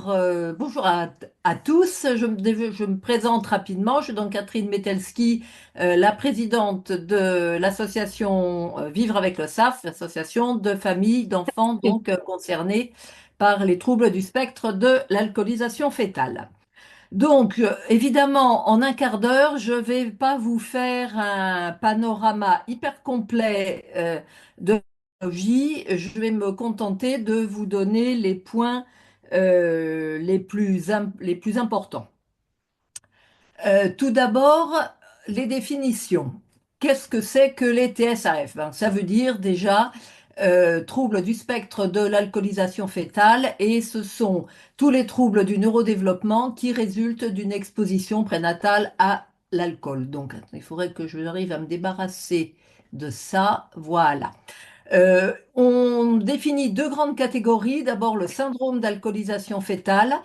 Bonjour à tous. Je me présente rapidement. Je suis donc Catherine Metelski, la présidente de l'association Vivre avec le SAF, l'association de familles d'enfants concernés par les troubles du spectre de l'alcoolisation fœtale. Évidemment, en un quart d'heure, je ne vais pas vous faire un panorama hyper complet de la pathologie. Je vais me contenter de vous donner les points les plus importants. Tout d'abord, les définitions. Qu'est-ce que c'est que les TSAF? Ben, ça veut dire déjà troubles du spectre de l'alcoolisation fœtale et ce sont tous les troubles du neurodéveloppement qui résultent d'une exposition prénatale à l'alcool. Donc, il faudrait que j'arrive à me débarrasser de ça. Voilà. On définit deux grandes catégories. D'abord, le syndrome d'alcoolisation fœtale,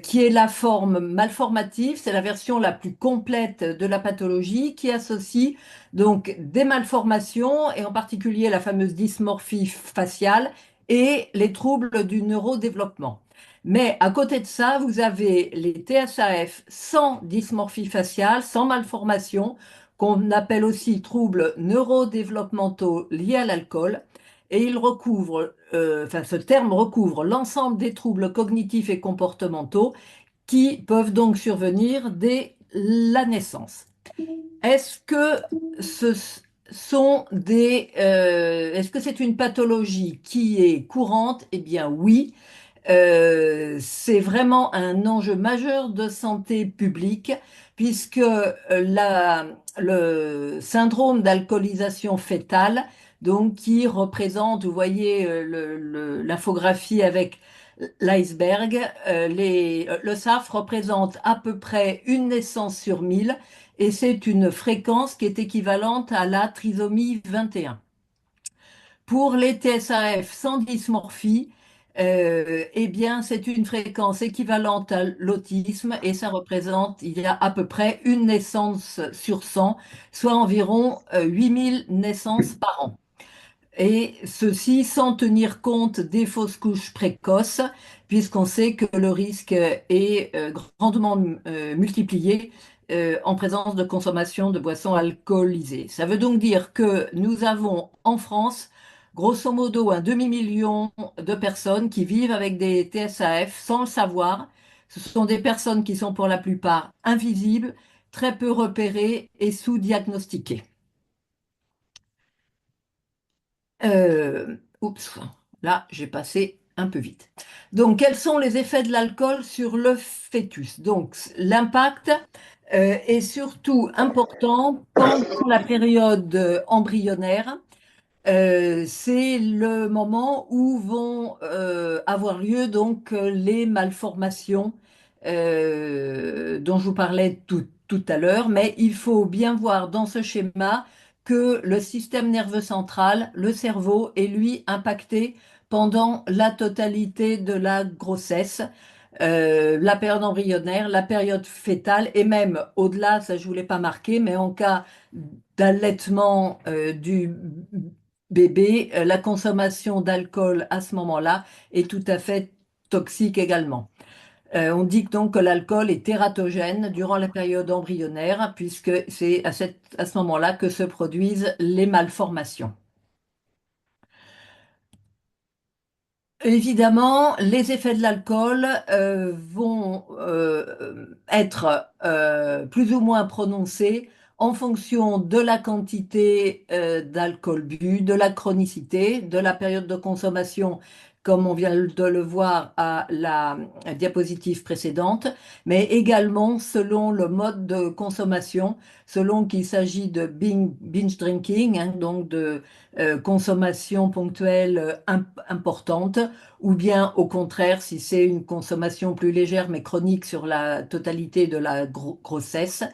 qui est la forme malformative. C'est la version la plus complète de la pathologie qui associe donc des malformations et en particulier la fameuse dysmorphie faciale et les troubles du neurodéveloppement. Mais à côté de ça, vous avez les TSAF sans dysmorphie faciale, sans malformation, qu'on appelle aussi troubles neurodéveloppementaux liés à l'alcool. Et ce terme recouvre l'ensemble des troubles cognitifs et comportementaux qui peuvent donc survenir dès la naissance. Est-ce que ce sont est-ce que c'est une pathologie qui est courante? Eh bien oui. C'est vraiment un enjeu majeur de santé publique puisque le syndrome d'alcoolisation fœtale, donc qui représente, vous voyez l'infographie avec l'iceberg, le SAF représente à peu près une naissance sur 1000 et c'est une fréquence qui est équivalente à la trisomie 21. Pour les TSAF sans dysmorphie, eh bien, c'est une fréquence équivalente à l'autisme et ça représente, il y a à peu près une naissance sur 100, soit environ 8000 naissances par an. Et ceci sans tenir compte des fausses couches précoces, puisqu'on sait que le risque est grandement multiplié en présence de consommation de boissons alcoolisées. Ça veut donc dire que nous avons en France, grosso modo, un demi-million de personnes qui vivent avec des TSAF sans le savoir. Ce sont des personnes qui sont pour la plupart invisibles, très peu repérées et sous-diagnostiquées. Oups, là, j'ai passé un peu vite. Donc, quels sont les effets de l'alcool sur le fœtus? Donc, l'impact est surtout important pendant la période embryonnaire. C'est le moment où vont avoir lieu donc les malformations dont je vous parlais tout à l'heure, mais il faut bien voir dans ce schéma que le système nerveux central, le cerveau, est lui impacté pendant la totalité de la grossesse, la période embryonnaire, la période fœtale et même au-delà, ça je ne voulais pas marquer, mais en cas d'allaitement du bébé, la consommation d'alcool à ce moment-là est tout à fait toxique également. On dit donc que l'alcool est tératogène durant la période embryonnaire, puisque c'est à ce moment-là que se produisent les malformations. Évidemment, les effets de l'alcool vont être plus ou moins prononcés en fonction de la quantité d'alcool bu, de la chronicité, de la période de consommation, comme on vient de le voir à la diapositive précédente, mais également selon le mode de consommation, selon qu'il s'agit de binge drinking, hein, donc de consommation ponctuelle importante, ou bien au contraire, si c'est une consommation plus légère mais chronique sur la totalité de la grossesse.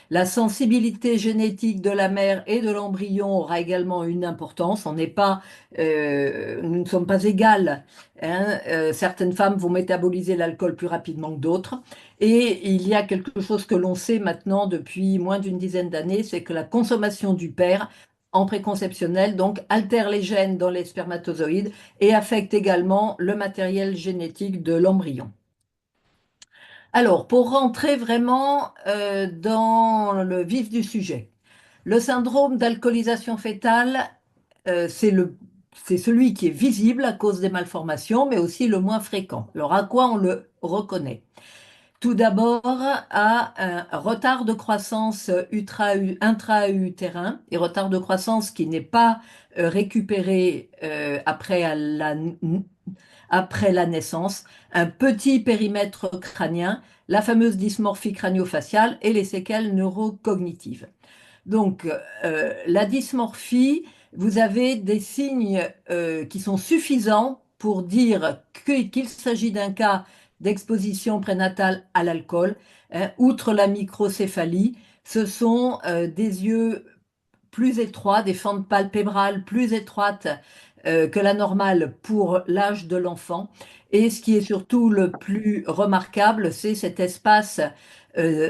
La sensibilité génétique de la mère et de l'embryon aura également une importance. Nous ne sommes pas égales, hein. Certaines femmes vont métaboliser l'alcool plus rapidement que d'autres. Et il y a quelque chose que l'on sait maintenant depuis moins d'une dizaine d'années, c'est que la consommation du père en préconceptionnel, donc, altère les gènes dans les spermatozoïdes et affecte également le matériel génétique de l'embryon. Alors, pour rentrer vraiment dans le vif du sujet, le syndrome d'alcoolisation fœtale, c'est c'est celui qui est visible à cause des malformations, mais aussi le moins fréquent. Alors, à quoi on le reconnaît? Tout d'abord, à un retard de croissance intra-utérin et retard de croissance qui n'est pas récupéré après la naissance, un petit périmètre crânien, la fameuse dysmorphie crânio-faciale et les séquelles neurocognitives. Donc, la dysmorphie, vous avez des signes qui sont suffisants pour dire qu'il s'agit d'un cas d'exposition prénatale à l'alcool. Hein. Outre la microcéphalie, ce sont des yeux plus étroits, des fentes palpébrales plus étroites que la normale pour l'âge de l'enfant. Et ce qui est surtout le plus remarquable, c'est cet espace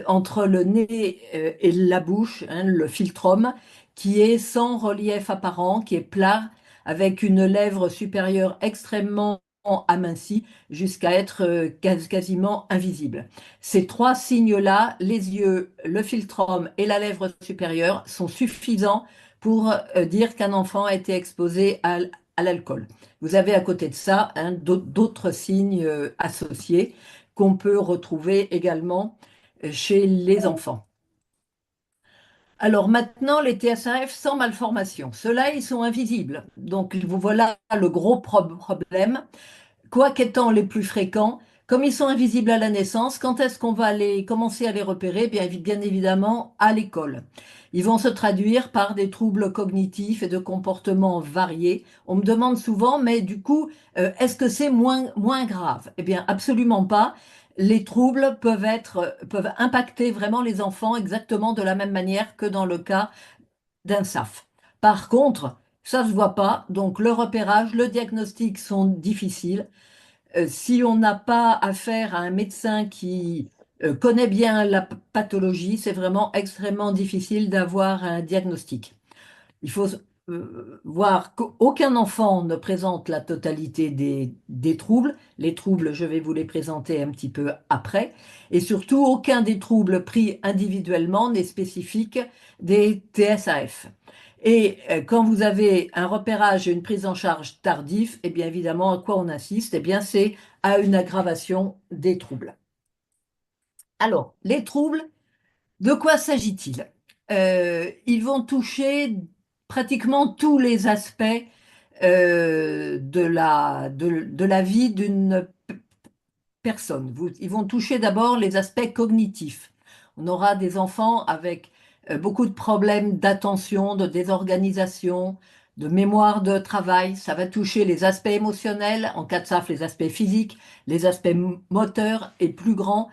entre le nez et la bouche, hein, le philtrum, qui est sans relief apparent, qui est plat, avec une lèvre supérieure extrêmement amincie jusqu'à être quasiment invisible. Ces trois signes-là, les yeux, le philtrum et la lèvre supérieure, sont suffisants pour dire qu'un enfant a été exposé à l'alcool. Vous avez à côté de ça hein, d'autres signes associés qu'on peut retrouver également chez les enfants. Alors maintenant, les TSAF sans malformation, ceux-là, ils sont invisibles. Donc vous voilà le gros problème. Quoique étant les plus fréquents, comme ils sont invisibles à la naissance, quand est-ce qu'on va commencer à les repérer? Bien évidemment, à l'école. Ils vont se traduire par des troubles cognitifs et de comportements variés. On me demande souvent, mais du coup, est-ce que c'est moins grave? Eh bien, absolument pas. Les troubles peuvent impacter vraiment les enfants exactement de la même manière que dans le cas d'un SAF. Par contre, ça se voit pas, donc le repérage, le diagnostic sont difficiles. Si on n'a pas affaire à un médecin qui connaît bien la pathologie, c'est vraiment extrêmement difficile d'avoir un diagnostic. Il faut voir qu'aucun enfant ne présente la totalité des troubles. Les troubles, je vais vous les présenter un petit peu après. Et surtout, aucun des troubles pris individuellement n'est spécifique des TSAF. Et quand vous avez un repérage et une prise en charge tardif, eh bien évidemment, à quoi on assiste? Eh bien, c'est à une aggravation des troubles. Alors, les troubles, de quoi s'agit-il? Ils vont toucher pratiquement tous les aspects de la vie d'une personne. Ils vont toucher d'abord les aspects cognitifs. On aura des enfants avec beaucoup de problèmes d'attention, de désorganisation, de mémoire de travail. Ça va toucher les aspects émotionnels, en cas de SAF, les aspects physiques, les aspects moteurs et plus grands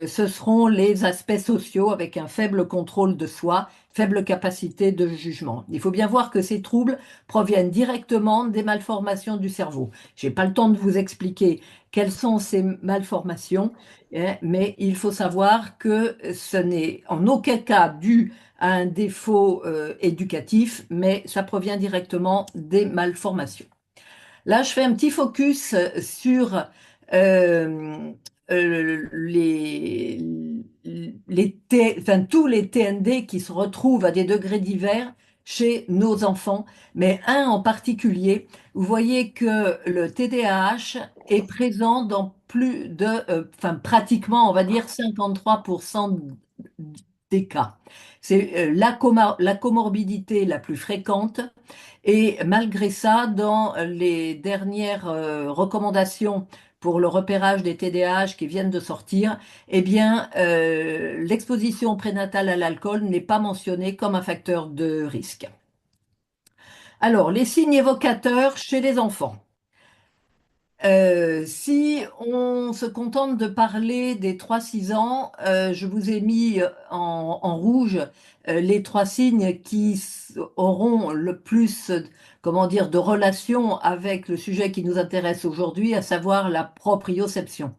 ce seront les aspects sociaux avec un faible contrôle de soi, faible capacité de jugement. Il faut bien voir que ces troubles proviennent directement des malformations du cerveau. Je n'ai pas le temps de vous expliquer quelles sont ces malformations, hein, mais il faut savoir que ce n'est en aucun cas dû à un défaut éducatif, mais ça provient directement des malformations. Là, je fais un petit focus sur euh, enfin, tous les TND qui se retrouvent à des degrés divers chez nos enfants, mais un en particulier. Vous voyez que le TDAH est présent dans plus de, enfin pratiquement, on va dire 53% des cas. C'est la comorbidité la plus fréquente. Et malgré ça, dans les dernières recommandations pour le repérage des TDAH qui viennent de sortir, eh bien, l'exposition prénatale à l'alcool n'est pas mentionnée comme un facteur de risque. Alors, les signes évocateurs chez les enfants. Si on se contente de parler des 3-6 ans, je vous ai mis en rouge les trois signes qui auront le plus, comment dire, de relation avec le sujet qui nous intéresse aujourd'hui, à savoir la proprioception.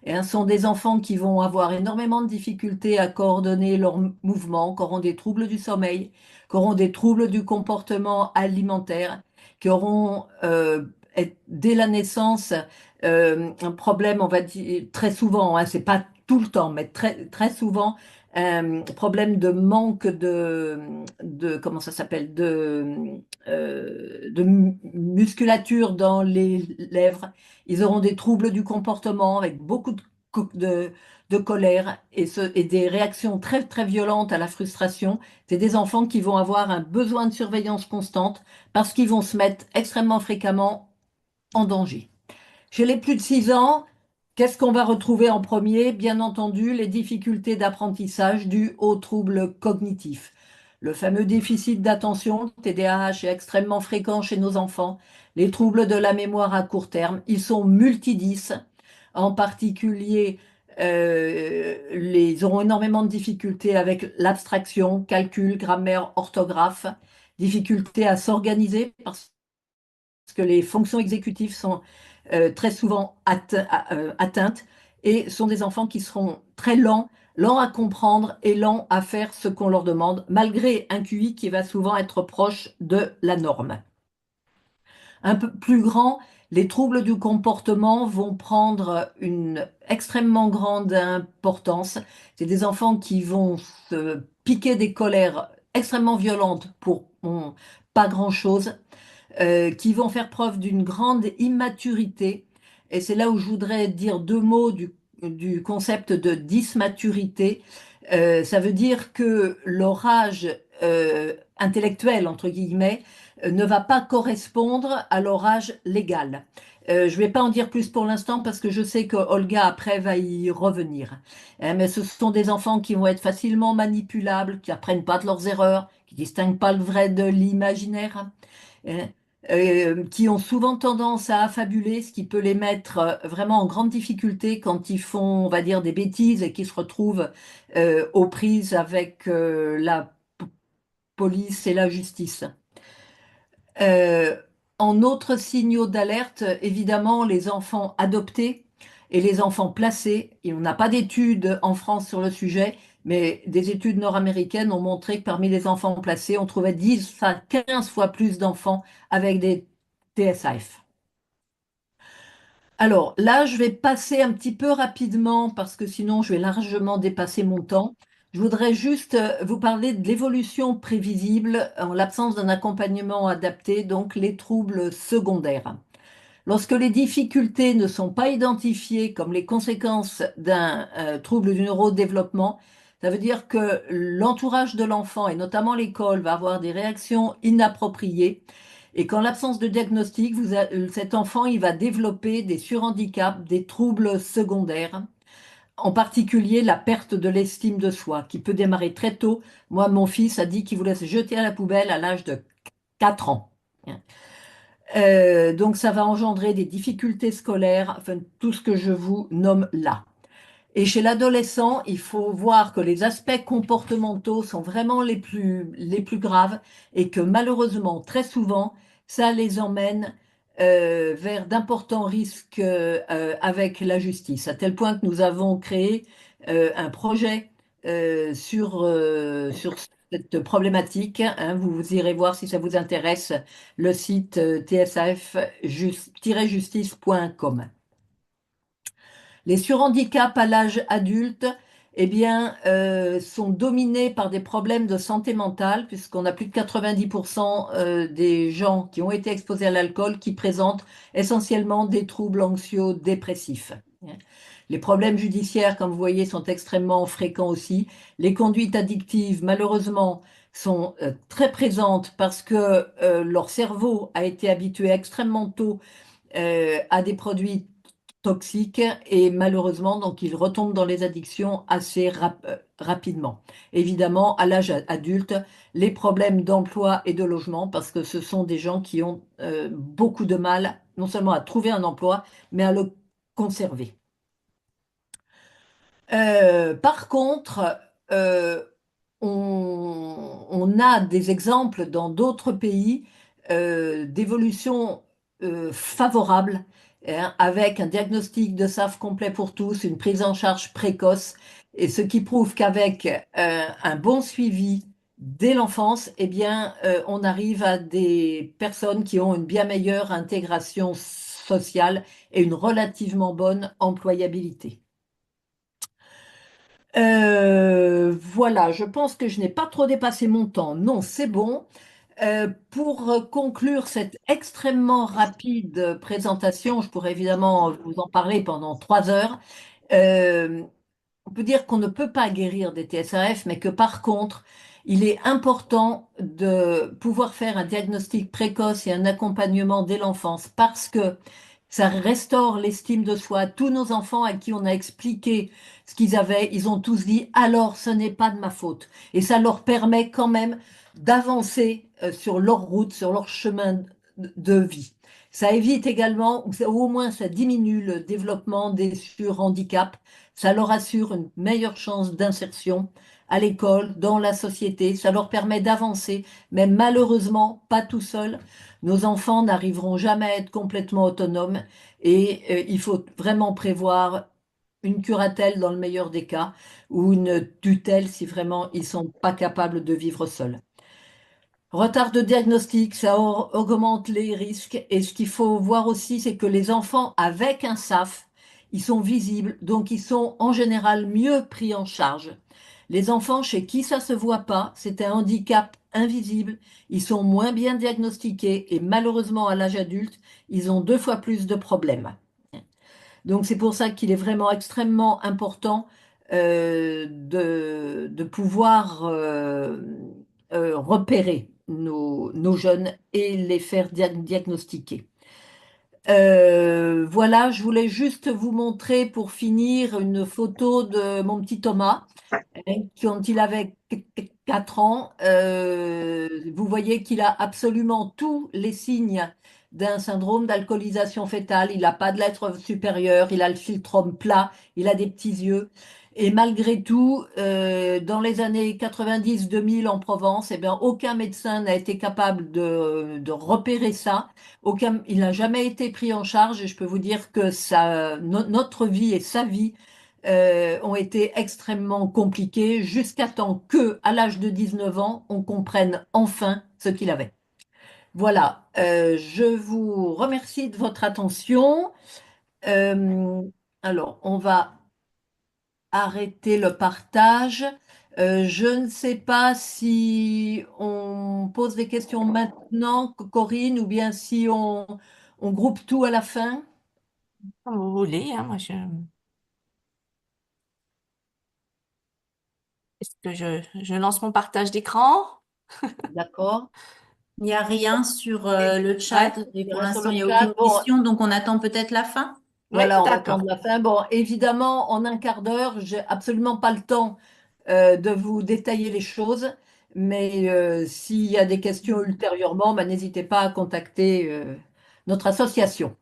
Et ce sont des enfants qui vont avoir énormément de difficultés à coordonner leurs mouvements, qui auront des troubles du sommeil, qui auront des troubles du comportement alimentaire, qui auront dès la naissance un problème, on va dire très souvent, hein, c'est pas tout le temps, mais très souvent, problème de manque comment ça s'appelle, de musculature dans les lèvres. Ils auront des troubles du comportement avec beaucoup de colère et des réactions très violentes à la frustration. C'est des enfants qui vont avoir un besoin de surveillance constante parce qu'ils vont se mettre extrêmement fréquemment en danger. Chez les plus de 6 ans, qu'est-ce qu'on va retrouver en premier? Bien entendu, les difficultés d'apprentissage dues aux troubles cognitifs. Le fameux déficit d'attention, TDAH, est extrêmement fréquent chez nos enfants. Les troubles de la mémoire à court terme, ils sont multidis. En particulier, ils auront énormément de difficultés avec l'abstraction, calcul, grammaire, orthographe, difficultés à s'organiser parce que les fonctions exécutives sont très souvent atteintes et sont des enfants qui seront très lents à comprendre et lents à faire ce qu'on leur demande, malgré un QI qui va souvent être proche de la norme. Un peu plus grand, les troubles du comportement vont prendre une extrêmement grande importance. C'est des enfants qui vont se piquer des colères extrêmement violentes pour pas grand-chose, qui vont faire preuve d'une grande immaturité. Et c'est là où je voudrais dire deux mots du concept de dysmaturité. Ça veut dire que leur âge intellectuel, entre guillemets, ne va pas correspondre à leur âge légal. Je ne vais pas en dire plus pour l'instant parce que je sais que Olga après va y revenir. Mais ce sont des enfants qui vont être facilement manipulables, qui apprennent pas de leurs erreurs, qui distinguent pas le vrai de l'imaginaire, hein, qui ont souvent tendance à affabuler, ce qui peut les mettre vraiment en grande difficulté quand ils font, on va dire, des bêtises et qui se retrouvent aux prises avec la police et la justice. Euh, En autres signaux d'alerte, évidemment, les enfants adoptés et les enfants placés. Et on n'a pas d'études en France sur le sujet, mais des études nord-américaines ont montré que parmi les enfants placés, on trouvait 10 à 15 fois plus d'enfants avec des TSAF. Alors là, je vais passer un petit peu rapidement parce que sinon je vais largement dépasser mon temps. Je voudrais juste vous parler de l'évolution prévisible en l'absence d'un accompagnement adapté, donc les troubles secondaires. Lorsque les difficultés ne sont pas identifiées comme les conséquences d'un trouble du neurodéveloppement, ça veut dire que l'entourage de l'enfant et notamment l'école va avoir des réactions inappropriées et qu'en l'absence de diagnostic, cet enfant il va développer des surhandicaps, des troubles secondaires, en particulier la perte de l'estime de soi qui peut démarrer très tôt. Moi, mon fils a dit qu'il voulait se jeter à la poubelle à l'âge de 4 ans. Donc ça va engendrer des difficultés scolaires, enfin tout ce que je vous nomme là. Et chez l'adolescent, il faut voir que les aspects comportementaux sont vraiment les plus graves et que malheureusement, très souvent, ça les emmène vers d'importants risques avec la justice, à tel point que nous avons créé un projet sur cette problématique, hein. Vous irez voir si ça vous intéresse le site tsaf-justice.com. Les surhandicaps à l'âge adulte, eh bien, sont dominés par des problèmes de santé mentale, puisqu'on a plus de 90% des gens qui ont été exposés à l'alcool qui présentent essentiellement des troubles anxio-dépressifs. Les problèmes judiciaires, comme vous voyez, sont extrêmement fréquents aussi. Les conduites addictives, malheureusement, sont très présentes parce que leur cerveau a été habitué extrêmement tôt à des produits toxiques et malheureusement, donc, ils retombent dans les addictions assez rapidement. Évidemment, à l'âge adulte, les problèmes d'emploi et de logement, parce que ce sont des gens qui ont beaucoup de mal, non seulement à trouver un emploi, mais à le conserver. Par contre, euh, on a des exemples dans d'autres pays d'évolution favorable, hein, avec un diagnostic de SAF complet pour tous, une prise en charge précoce, et ce qui prouve qu'avec un bon suivi dès l'enfance, eh bien, on arrive à des personnes qui ont une bien meilleure intégration sociale et une relativement bonne employabilité. Voilà, je pense que je n'ai pas trop dépassé mon temps. Non, c'est bon. Pour conclure cette extrêmement rapide présentation, je pourrais évidemment vous en parler pendant 3 heures. Euh, on peut dire qu'on ne peut pas guérir des TSAF, mais que par contre, il est important de pouvoir faire un diagnostic précoce et un accompagnement dès l'enfance parce que ça restaure l'estime de soi. Tous nos enfants à qui on a expliqué ce qu'ils avaient, ils ont tous dit alors ce n'est pas de ma faute. Et ça leur permet quand même d'avancer sur leur route, sur leur chemin de vie. Ça évite également, ou au moins ça diminue le développement des surhandicaps. Ça leur assure une meilleure chance d'insertion à l'école, dans la société. Ça leur permet d'avancer, mais malheureusement, pas tout seul. Nos enfants n'arriveront jamais à être complètement autonomes et il faut vraiment prévoir une curatelle dans le meilleur des cas ou une tutelle si vraiment ils sont pas capables de vivre seuls. Retard de diagnostic, ça augmente les risques. Et ce qu'il faut voir aussi, c'est que les enfants avec un SAF, ils sont visibles, donc ils sont en général mieux pris en charge. Les enfants chez qui ça se voit pas, c'est un handicap invisible, ils sont moins bien diagnostiqués et malheureusement à l'âge adulte, ils ont 2 fois plus de problèmes. Donc c'est pour ça qu'il est vraiment extrêmement important de pouvoir repérer nos jeunes et les faire diagnostiquer. Voilà, je voulais juste vous montrer pour finir une photo de mon petit Thomas. Quand il avait 4 ans, vous voyez qu'il a absolument tous les signes d'un syndrome d'alcoolisation fœtale. Il n'a pas de lettre supérieure, il a le philtrum plat, il a des petits yeux. Et malgré tout, dans les années 90-2000 en Provence, eh bien, aucun médecin n'a été capable de repérer ça. Il n'a jamais été pris en charge et je peux vous dire que notre vie et sa vie ont été extrêmement compliquées jusqu'à temps que, à l'âge de 19 ans, on comprenne enfin ce qu'il avait. Voilà, je vous remercie de votre attention. Euh, alors, on va arrêter le partage. Je ne sais pas si on pose des questions maintenant, Corinne, ou bien si on groupe tout à la fin. Comme vous voulez, hein, est-ce que je lance mon partage d'écran? D'accord? Il n'y a rien sur Et le il chat reste, et il pour reste sur l'instant, il le n'y a chat. aucune Bon, question, donc on attend peut-être la fin. Oui, voilà, on attend d'accord. de la fin. Bon, évidemment, en un quart d'heure, j'ai absolument pas le temps de vous détailler les choses, mais s'il y a des questions ultérieurement, ben, n'hésitez pas à contacter notre association.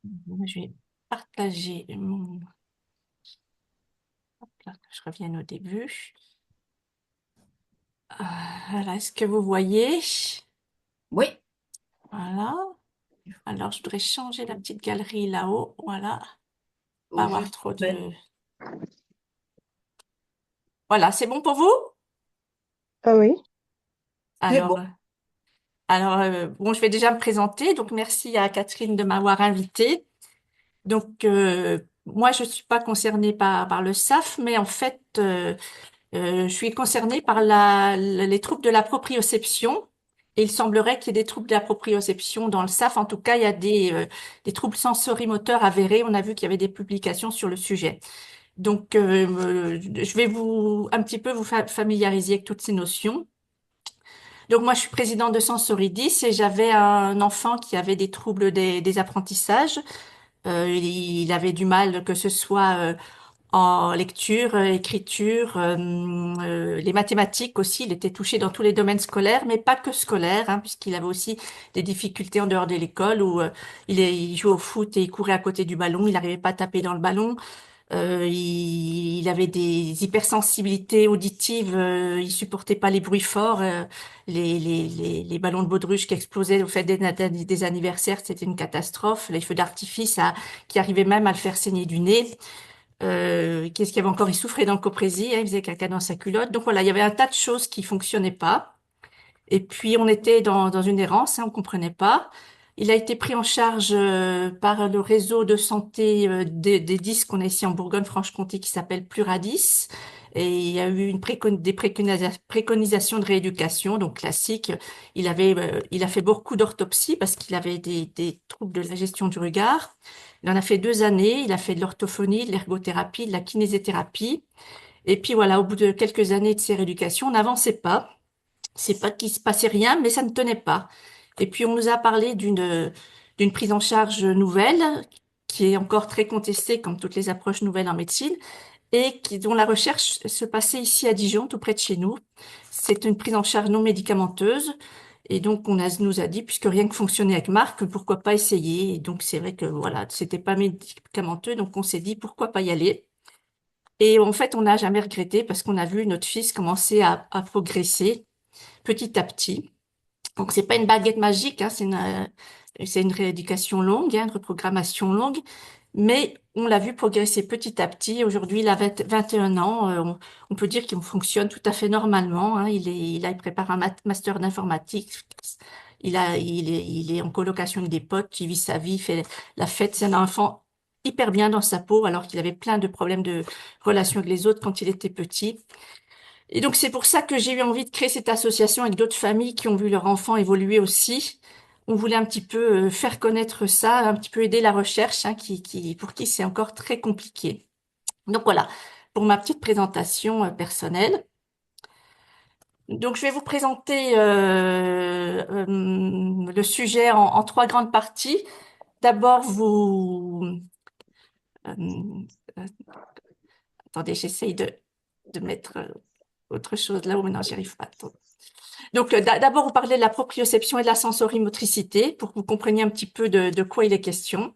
Je vais partager mon... hop là, que je revienne au début. Voilà, est-ce que vous voyez? Oui, Voilà. Alors, je voudrais changer la petite galerie là-haut. Voilà. Pas ou avoir juste trop mettre. de... Voilà, c'est bon pour vous? Ah oui, C'est bon. Alors, bon, je vais déjà me présenter. Donc, merci à Catherine de m'avoir invitée. Donc, moi, je suis pas concernée par le SAF, mais en fait, je suis concernée par les troubles de la proprioception. Et il semblerait qu'il y ait des troubles de la proprioception dans le SAF. En tout cas, il y a des troubles sensorimoteurs avérés. On a vu qu'il y avait des publications sur le sujet. Donc, je vais un petit peu vous familiariser avec toutes ces notions. Donc, moi, je suis présidente de Sensoridis et j'avais un enfant qui avait des troubles des apprentissages. Il avait du mal, que ce soit en lecture, écriture, les mathématiques aussi. Il était touché dans tous les domaines scolaires, mais pas que scolaires, hein, puisqu'il avait aussi des difficultés en dehors de l'école où il jouait au foot et il courait à côté du ballon. Il n'arrivait pas à taper dans le ballon. Il avait des hypersensibilités auditives. Il supportait pas les bruits forts. Les ballons de baudruche qui explosaient au fait des anniversaires, c'était une catastrophe. Les feux d'artifice qui arrivaient même à le faire saigner du nez. Qu'est-ce qu'il y avait encore? Il souffrait d'encoprésie, hein, il faisait caca dans sa culotte. Donc voilà, il y avait un tas de choses qui fonctionnaient pas. Et puis on était dans une errance, hein, on comprenait pas. Il a été pris en charge par le réseau de santé des 10 qu'on a ici en Bourgogne-Franche-Comté qui s'appelle Pluradis. Et il y a eu des préconisations de rééducation, donc classique. Il a fait beaucoup d'orthopsie parce qu'il avait des troubles de la gestion du regard. Il en a fait 2 années. Il a fait de l'orthophonie, de l'ergothérapie, de la kinésithérapie. Et puis voilà, au bout de quelques années de ces rééducations, on n'avançait pas. C'est pas qu'il se passait rien, mais ça ne tenait pas. Et puis on nous a parlé d'une prise en charge nouvelle, qui est encore très contestée, comme toutes les approches nouvelles en médecine, et dont la recherche se passait ici à Dijon, tout près de chez nous. C'est une prise en charge non médicamenteuse. Et donc nous a dit, puisque rien que fonctionnait avec Marc, pourquoi pas essayer. Et donc c'est vrai que voilà, c'était pas médicamenteux, donc on s'est dit pourquoi pas y aller. Et en fait, on n'a jamais regretté parce qu'on a vu notre fils commencer à progresser petit à petit. Donc, c'est pas une baguette magique, hein, c'est une rééducation longue, hein, une reprogrammation longue, mais on l'a vu progresser petit à petit. Aujourd'hui, il a 21 ans. On peut dire qu'il fonctionne tout à fait normalement, hein. Il prépare un master d'informatique. Il est en colocation avec des potes, il vit sa vie, il fait la fête. C'est un enfant hyper bien dans sa peau, alors qu'il avait plein de problèmes de relation avec les autres quand il était petit. Et donc, c'est pour ça que j'ai eu envie de créer cette association avec d'autres familles qui ont vu leur enfant évoluer aussi. On voulait un petit peu faire connaître ça, un petit peu aider la recherche, hein, pour qui c'est encore très compliqué. Donc voilà, pour ma petite présentation personnelle. Donc, je vais vous présenter le sujet en 3 grandes parties. D'abord, euh, euh, attendez, j'essaye de mettre autre chose là où maintenant j'y arrive pas. Attends. Donc, d'abord, vous parlez de la proprioception et de la sensorimotricité pour que vous compreniez un petit peu de quoi il est question.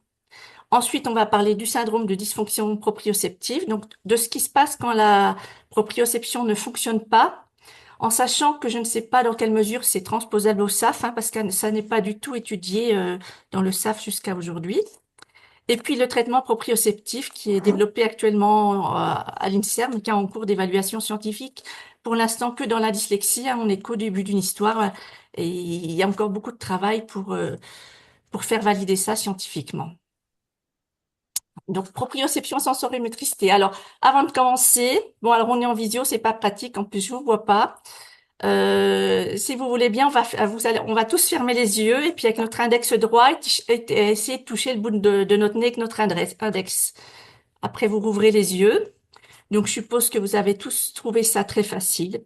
Ensuite, on va parler du syndrome de dysfonction proprioceptive, donc de ce qui se passe quand la proprioception ne fonctionne pas, en sachant que je ne sais pas dans quelle mesure c'est transposable au SAF, hein, parce que ça n'est pas du tout étudié dans le SAF jusqu'à aujourd'hui. Et puis le traitement proprioceptif qui est développé actuellement à l'INSERM, qui est en cours d'évaluation scientifique. Pour l'instant, que dans la dyslexie, hein, on est qu'au début d'une histoire et il y a encore beaucoup de travail pour faire valider ça scientifiquement. Donc, proprioception sensorimotricité. Alors, avant de commencer, bon, alors on est en visio, c'est pas pratique, en plus je vous vois pas. Si vous voulez bien, on va tous fermer les yeux et puis avec notre index droit, essayer de toucher le bout de notre nez avec notre index. Après, vous rouvrez les yeux. Donc, je suppose que vous avez tous trouvé ça très facile.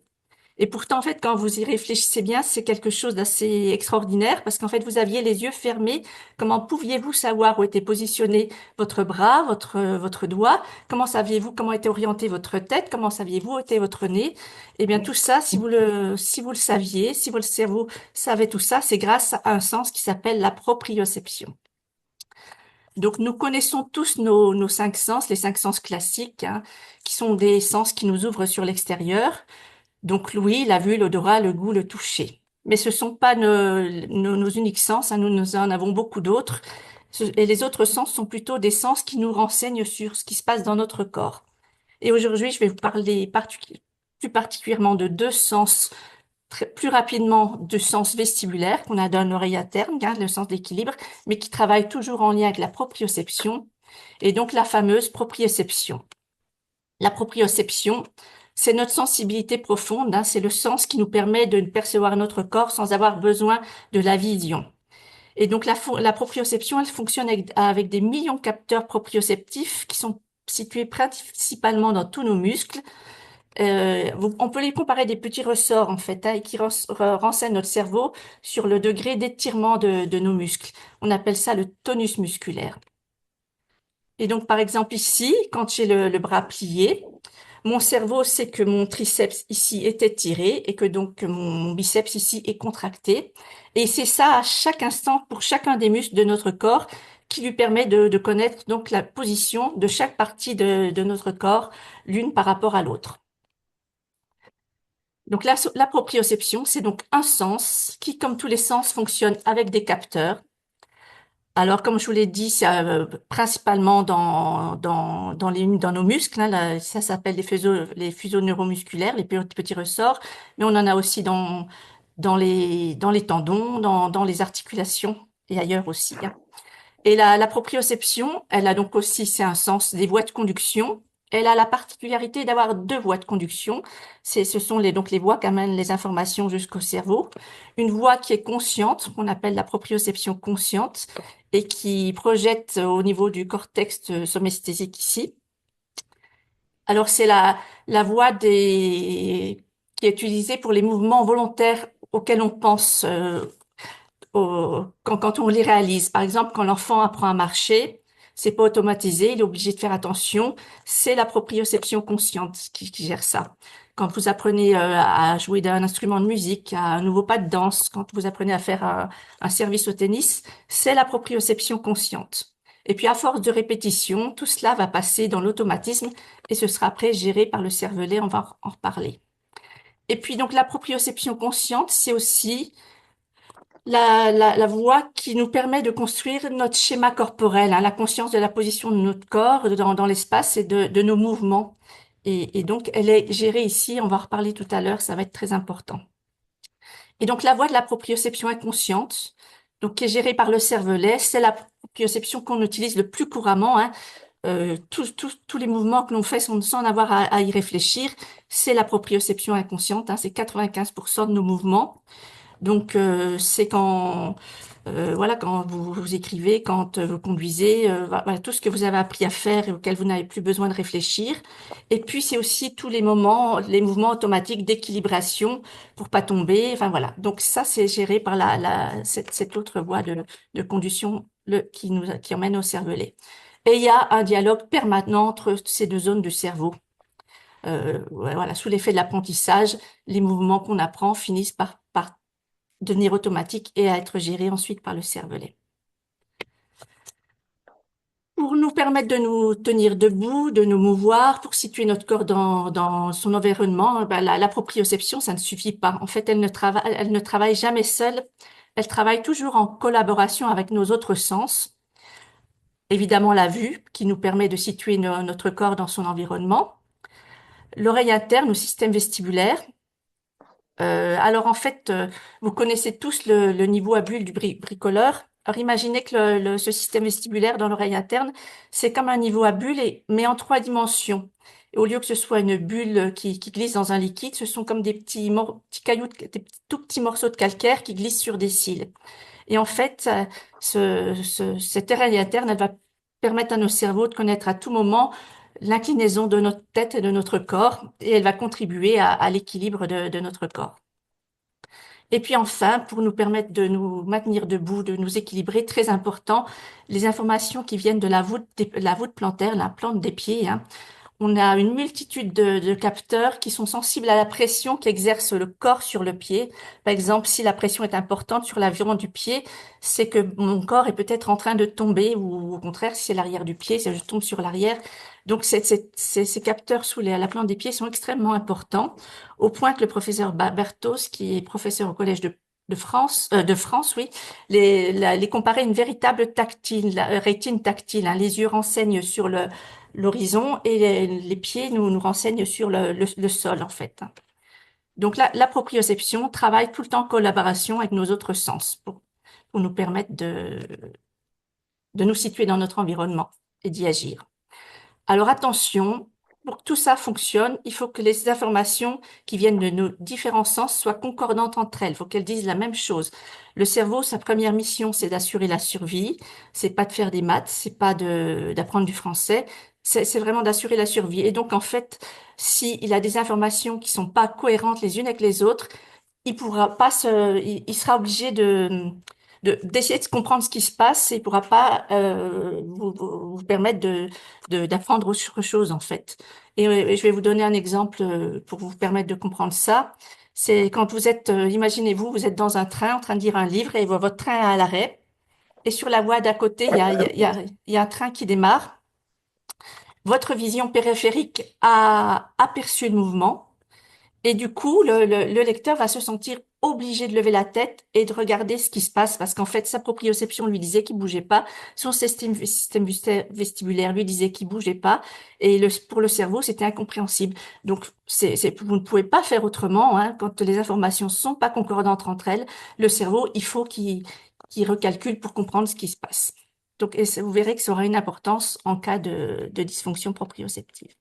Et pourtant, en fait, quand vous y réfléchissez bien, c'est quelque chose d'assez extraordinaire parce qu'en fait, vous aviez les yeux fermés. Comment pouviez-vous savoir où était positionné votre bras, votre doigt? Comment saviez-vous comment était orientée votre tête? Comment saviez-vous où était votre nez? Eh bien, tout ça, si vous le saviez, si votre cerveau savait tout ça, c'est grâce à un sens qui s'appelle la proprioception. Donc, nous connaissons tous nos 5 sens, les 5 sens classiques, hein, qui sont des sens qui nous ouvrent sur l'extérieur. Donc l'ouïe, la vue, l'odorat, le goût, le toucher. Mais ce sont pas nos uniques sens, hein, nous en avons beaucoup d'autres. Et les autres sens sont plutôt des sens qui nous renseignent sur ce qui se passe dans notre corps. Et aujourd'hui, je vais vous parler plus particulièrement de 2 sens, plus rapidement de sens vestibulaire qu'on a dans l'oreille interne, hein, le sens d'équilibre, mais qui travaille toujours en lien avec la proprioception, et donc la fameuse proprioception. La proprioception, c'est notre sensibilité profonde, hein, c'est le sens qui nous permet de percevoir notre corps sans avoir besoin de la vision. Et donc la proprioception, elle fonctionne avec des millions de capteurs proprioceptifs qui sont situés principalement dans tous nos muscles. On peut les comparer à des petits ressorts en fait, hein, et qui renseignent notre cerveau sur le degré d'étirement de nos muscles. On appelle ça le tonus musculaire. Et donc par exemple ici, quand j'ai le bras plié, mon cerveau sait que mon triceps ici est étiré et que donc mon biceps ici est contracté. Et c'est ça à chaque instant pour chacun des muscles de notre corps qui lui permet de connaître donc la position de chaque partie de notre corps, l'une par rapport à l'autre. Donc la proprioception, c'est donc un sens qui, comme tous les sens, fonctionne avec des capteurs. Alors, comme je vous l'ai dit, c'est principalement dans nos muscles, hein, ça s'appelle les fuseaux neuromusculaires, les petits ressorts, mais on en a aussi dans les tendons, dans les articulations. et ailleurs aussi, hein. Et la proprioception, elle a donc aussi, c'est un sens des voies de conduction. Elle a la particularité d'avoir deux voies de conduction. Ce sont donc les voies qui amènent les informations jusqu'au cerveau. Une voie qui est consciente, qu'on appelle la proprioception consciente, et qui projette au niveau du cortex somesthésique ici. Alors, c'est la voie qui est utilisée pour les mouvements volontaires auxquels on pense quand on les réalise. Par exemple, quand l'enfant apprend à marcher, c'est pas automatisé, il est obligé de faire attention. C'est la proprioception consciente qui gère ça. Quand vous apprenez à jouer d'un instrument de musique, à un nouveau pas de danse, quand vous apprenez à faire un service au tennis, c'est la proprioception consciente. Et puis, à force de répétition, tout cela va passer dans l'automatisme et ce sera après géré par le cervelet. On va en reparler. Et puis, donc, la proprioception consciente, c'est aussi la voie qui nous permet de construire notre schéma corporel, hein, la conscience de la position de notre corps dans l'espace et de nos mouvements. Et donc, elle est gérée ici, on va en reparler tout à l'heure, ça va être très important. Et donc, la voie de la proprioception inconsciente, donc qui est gérée par le cervelet, c'est la proprioception qu'on utilise le plus couramment, hein. Tous les mouvements que l'on fait sans avoir à y réfléchir, c'est la proprioception inconsciente, hein, c'est 95% de nos mouvements. Donc, c'est voilà, quand vous écrivez, quand vous conduisez, voilà, tout ce que vous avez appris à faire et auquel vous n'avez plus besoin de réfléchir. Et puis, c'est aussi tous les mouvements automatiques d'équilibration pour pas tomber. Enfin, voilà. Donc, ça, c'est géré par cette autre voie de conduction qui emmène au cervelet. Et il y a un dialogue permanent entre ces deux zones du cerveau. Ouais, voilà, sous l'effet de l'apprentissage, les mouvements qu'on apprend finissent par devenir automatiques et à être gérés ensuite par le cervelet. Pour nous permettre de nous tenir debout, de nous mouvoir, pour situer notre corps dans son environnement, ben, la proprioception, ça ne suffit pas. En fait, elle ne travaille jamais seule. Elle travaille toujours en collaboration avec nos autres sens. Évidemment, la vue, qui nous permet de situer notre corps dans son environnement. L'oreille interne, ou système vestibulaire. Alors en fait, vous connaissez tous le niveau à bulle du bricoleur. Alors imaginez que ce système vestibulaire dans l'oreille interne, c'est comme un niveau à bulle, mais en trois dimensions. Et au lieu que ce soit une bulle qui glisse dans un liquide, ce sont comme des petits cailloux, des tout petits morceaux de calcaire qui glissent sur des cils. Et en fait, cette oreille interne, elle va permettre à nos cerveaux de connaître à tout moment l'inclinaison de notre tête et de notre corps, et elle va contribuer à l'équilibre de notre corps. Et puis enfin, pour nous permettre de nous maintenir debout, de nous équilibrer, très important, les informations qui viennent de la voûte plantaire, la plante des pieds, hein. On a une multitude de capteurs qui sont sensibles à la pression qu'exerce le corps sur le pied. Par exemple, si la pression est importante sur l'avant du pied, c'est que mon corps est peut-être en train de tomber, ou au contraire, si c'est l'arrière du pied, c'est que je tombe sur l'arrière. Donc, ces capteurs sous la plante des pieds sont extrêmement importants, au point que le professeur Bertos, qui est professeur au Collège de France, oui, les comparait à une véritable rétine tactile, hein. Les yeux renseignent sur l'horizon et les pieds nous renseignent sur le sol, en fait. Donc, la proprioception travaille tout le temps en collaboration avec nos autres sens pour nous permettre de nous situer dans notre environnement et d'y agir. Alors, attention, pour que tout ça fonctionne, il faut que les informations qui viennent de nos différents sens soient concordantes entre elles. Il faut qu'elles disent la même chose. Le cerveau, sa première mission, c'est d'assurer la survie. C'est pas de faire des maths, c'est pas d'apprendre du français. C'est vraiment d'assurer la survie. Et donc, en fait, s'il a des informations qui sont pas cohérentes les unes avec les autres, il pourra pas il sera obligé d'essayer de comprendre ce qui se passe et il pourra pas vous permettre d'apprendre autre chose, en fait. Et je vais vous donner un exemple pour vous permettre de comprendre ça. C'est quand vous êtes, imaginez-vous, vous êtes dans un train en train de lire un livre et votre train est à l'arrêt. Et sur la voie d'à côté, il y a un train qui démarre. Votre vision périphérique a aperçu le mouvement. Et du coup, le lecteur va se sentir obligé de lever la tête et de regarder ce qui se passe parce qu'en fait, sa proprioception lui disait qu'il bougeait pas, son système vestibulaire lui disait qu'il bougeait pas, et pour le cerveau, c'était incompréhensible. Donc, vous ne pouvez pas faire autrement, hein, quand les informations sont pas concordantes entre elles. Le cerveau, il faut qui recalcule pour comprendre ce qui se passe. Donc, vous verrez que ça aura une importance en cas de dysfonction proprioceptive.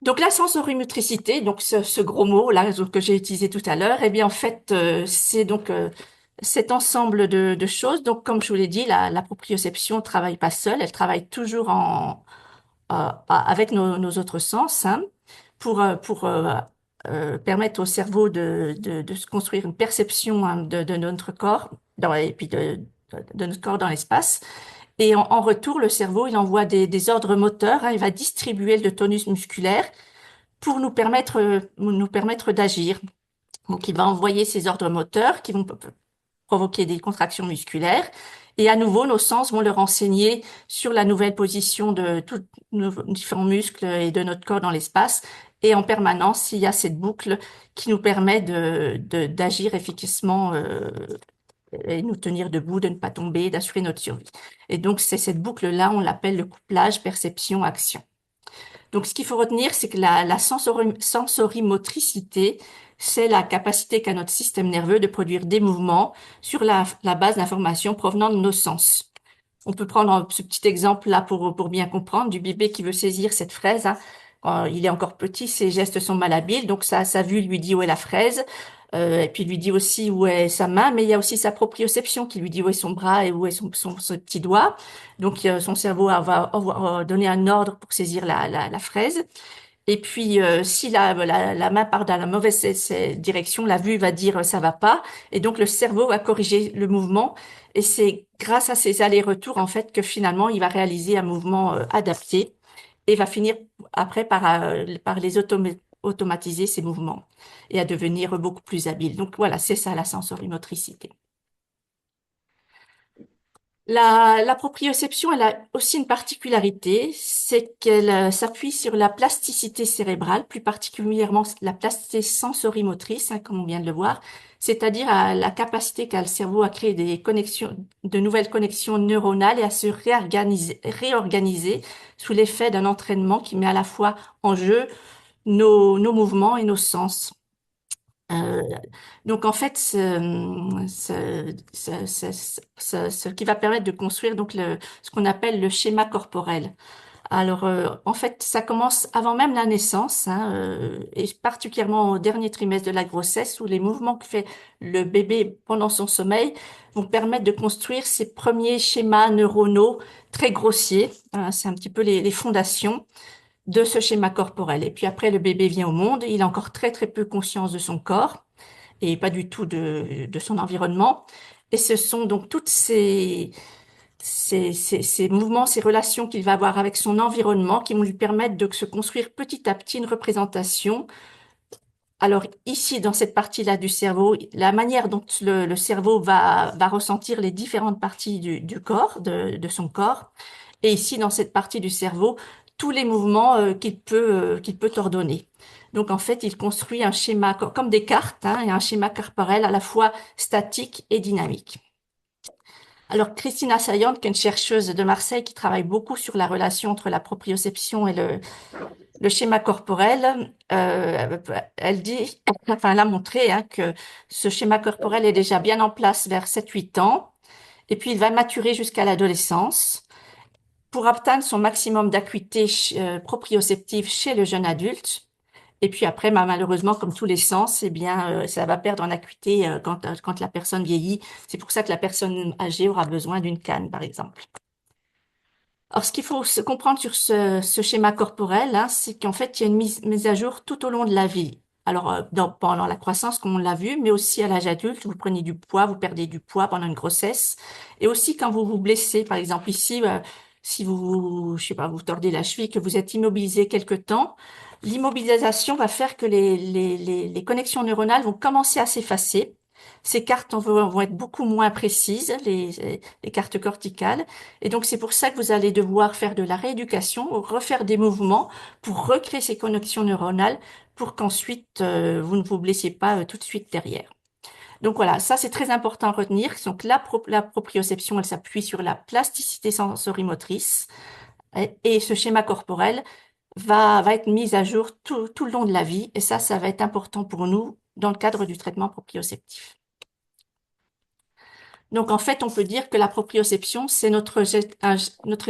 Donc, la sensorimotricité, donc ce gros mot là que j'ai utilisé tout à l'heure, eh bien, en fait, c'est donc cet ensemble de choses. Donc, comme je vous l'ai dit, la proprioception ne travaille pas seule, elle travaille toujours avec nos autres sens, hein, pour permettre au cerveau de se construire une perception, hein, de notre corps et puis de notre corps dans l'espace. Et en retour, le cerveau, il envoie des ordres moteurs, hein, il va distribuer le tonus musculaire pour nous permettre d'agir. Donc, il va envoyer ces ordres moteurs qui vont provoquer des contractions musculaires. Et à nouveau, nos sens vont leur renseigner sur la nouvelle position de tous nos différents muscles et de notre corps dans l'espace. Et en permanence, il y a cette boucle qui nous permet d'agir efficacement et nous tenir debout, de ne pas tomber, d'assurer notre survie. Et donc, c'est cette boucle-là, on l'appelle le couplage perception-action. Donc, ce qu'il faut retenir, c'est que la sensorimotricité, c'est la capacité qu'a notre système nerveux de produire des mouvements sur la base d'informations provenant de nos sens. On peut prendre ce petit exemple là pour bien comprendre du bébé qui veut saisir cette fraise, hein. Quand il est encore petit, ses gestes sont malhabiles, donc sa vue lui dit où est la fraise, et puis lui dit aussi où est sa main, mais il y a aussi sa proprioception qui lui dit où est son bras et où est son petit doigt. Donc son cerveau va donner un ordre pour saisir la fraise. Et puis, si la main part dans la mauvaise direction, la vue va dire ça va pas. Et donc, le cerveau va corriger le mouvement. Et c'est grâce à ces allers-retours, en fait, que finalement, il va réaliser un mouvement adapté et va finir après par les automatiser, ces mouvements, et à devenir beaucoup plus habile. Donc, voilà, c'est ça la sensorimotricité. La proprioception, elle a aussi une particularité, c'est qu'elle s'appuie sur la plasticité cérébrale, plus particulièrement la plasticité sensorimotrice, hein, comme on vient de le voir, c'est-à-dire à la capacité qu'a le cerveau à créer de nouvelles connexions neuronales et à se réorganiser sous l'effet d'un entraînement qui met à la fois en jeu nos mouvements et nos sens. Euh, donc en fait, ce qui va permettre de construire donc ce qu'on appelle le schéma corporel. Alors en fait, ça commence avant même la naissance, hein, et particulièrement au dernier trimestre de la grossesse, où les mouvements que fait le bébé pendant son sommeil vont permettre de construire ces premiers schémas neuronaux très grossiers, hein. C'est un petit peu les fondations de ce schéma corporel. Et puis après, le bébé vient au monde, il a encore très très peu conscience de son corps et pas du tout de son environnement. Et ce sont donc toutes ces mouvements, ces relations qu'il va avoir avec son environnement qui vont lui permettre de se construire petit à petit une représentation. Alors ici, dans cette partie-là du cerveau, la manière dont le cerveau va ressentir les différentes parties du corps, de son corps, et ici, dans cette partie du cerveau, tous les mouvements qu'il peut ordonner. Donc en fait, il construit un schéma comme des cartes, hein, et un schéma corporel à la fois statique et dynamique. Alors Christina Sayant, qui est une chercheuse de Marseille qui travaille beaucoup sur la relation entre la proprioception et le schéma corporel, elle dit, enfin elle a montré, hein, que ce schéma corporel est déjà bien en place vers 7-8 ans, et puis il va maturer jusqu'à l'adolescence pour atteindre son maximum d'acuité proprioceptive chez le jeune adulte. Et puis après, malheureusement, comme tous les sens, eh bien, ça va perdre en acuité quand la personne vieillit. C'est pour ça que la personne âgée aura besoin d'une canne, par exemple. Alors, ce qu'il faut se comprendre sur ce schéma corporel, hein, c'est qu'en fait, il y a une mise à jour tout au long de la vie. Alors, pendant la croissance, comme on l'a vu, mais aussi à l'âge adulte, vous prenez du poids, vous perdez du poids pendant une grossesse, et aussi quand vous vous blessez. Par exemple, ici, si je sais pas, vous tordez la cheville, que vous êtes immobilisé quelque temps, l'immobilisation va faire que les connexions neuronales vont commencer à s'effacer. Ces cartes vont être beaucoup moins précises, les cartes corticales. Et donc, c'est pour ça que vous allez devoir faire de la rééducation, refaire des mouvements pour recréer ces connexions neuronales pour qu'ensuite, vous ne vous blessiez pas tout de suite derrière. Donc voilà, ça c'est très important à retenir. Donc la proprioception, elle s'appuie sur la plasticité sensorimotrice et ce schéma corporel va être mis à jour tout le long de la vie. Et ça va être important pour nous dans le cadre du traitement proprioceptif. Donc, en fait, on peut dire que la proprioception, c'est notre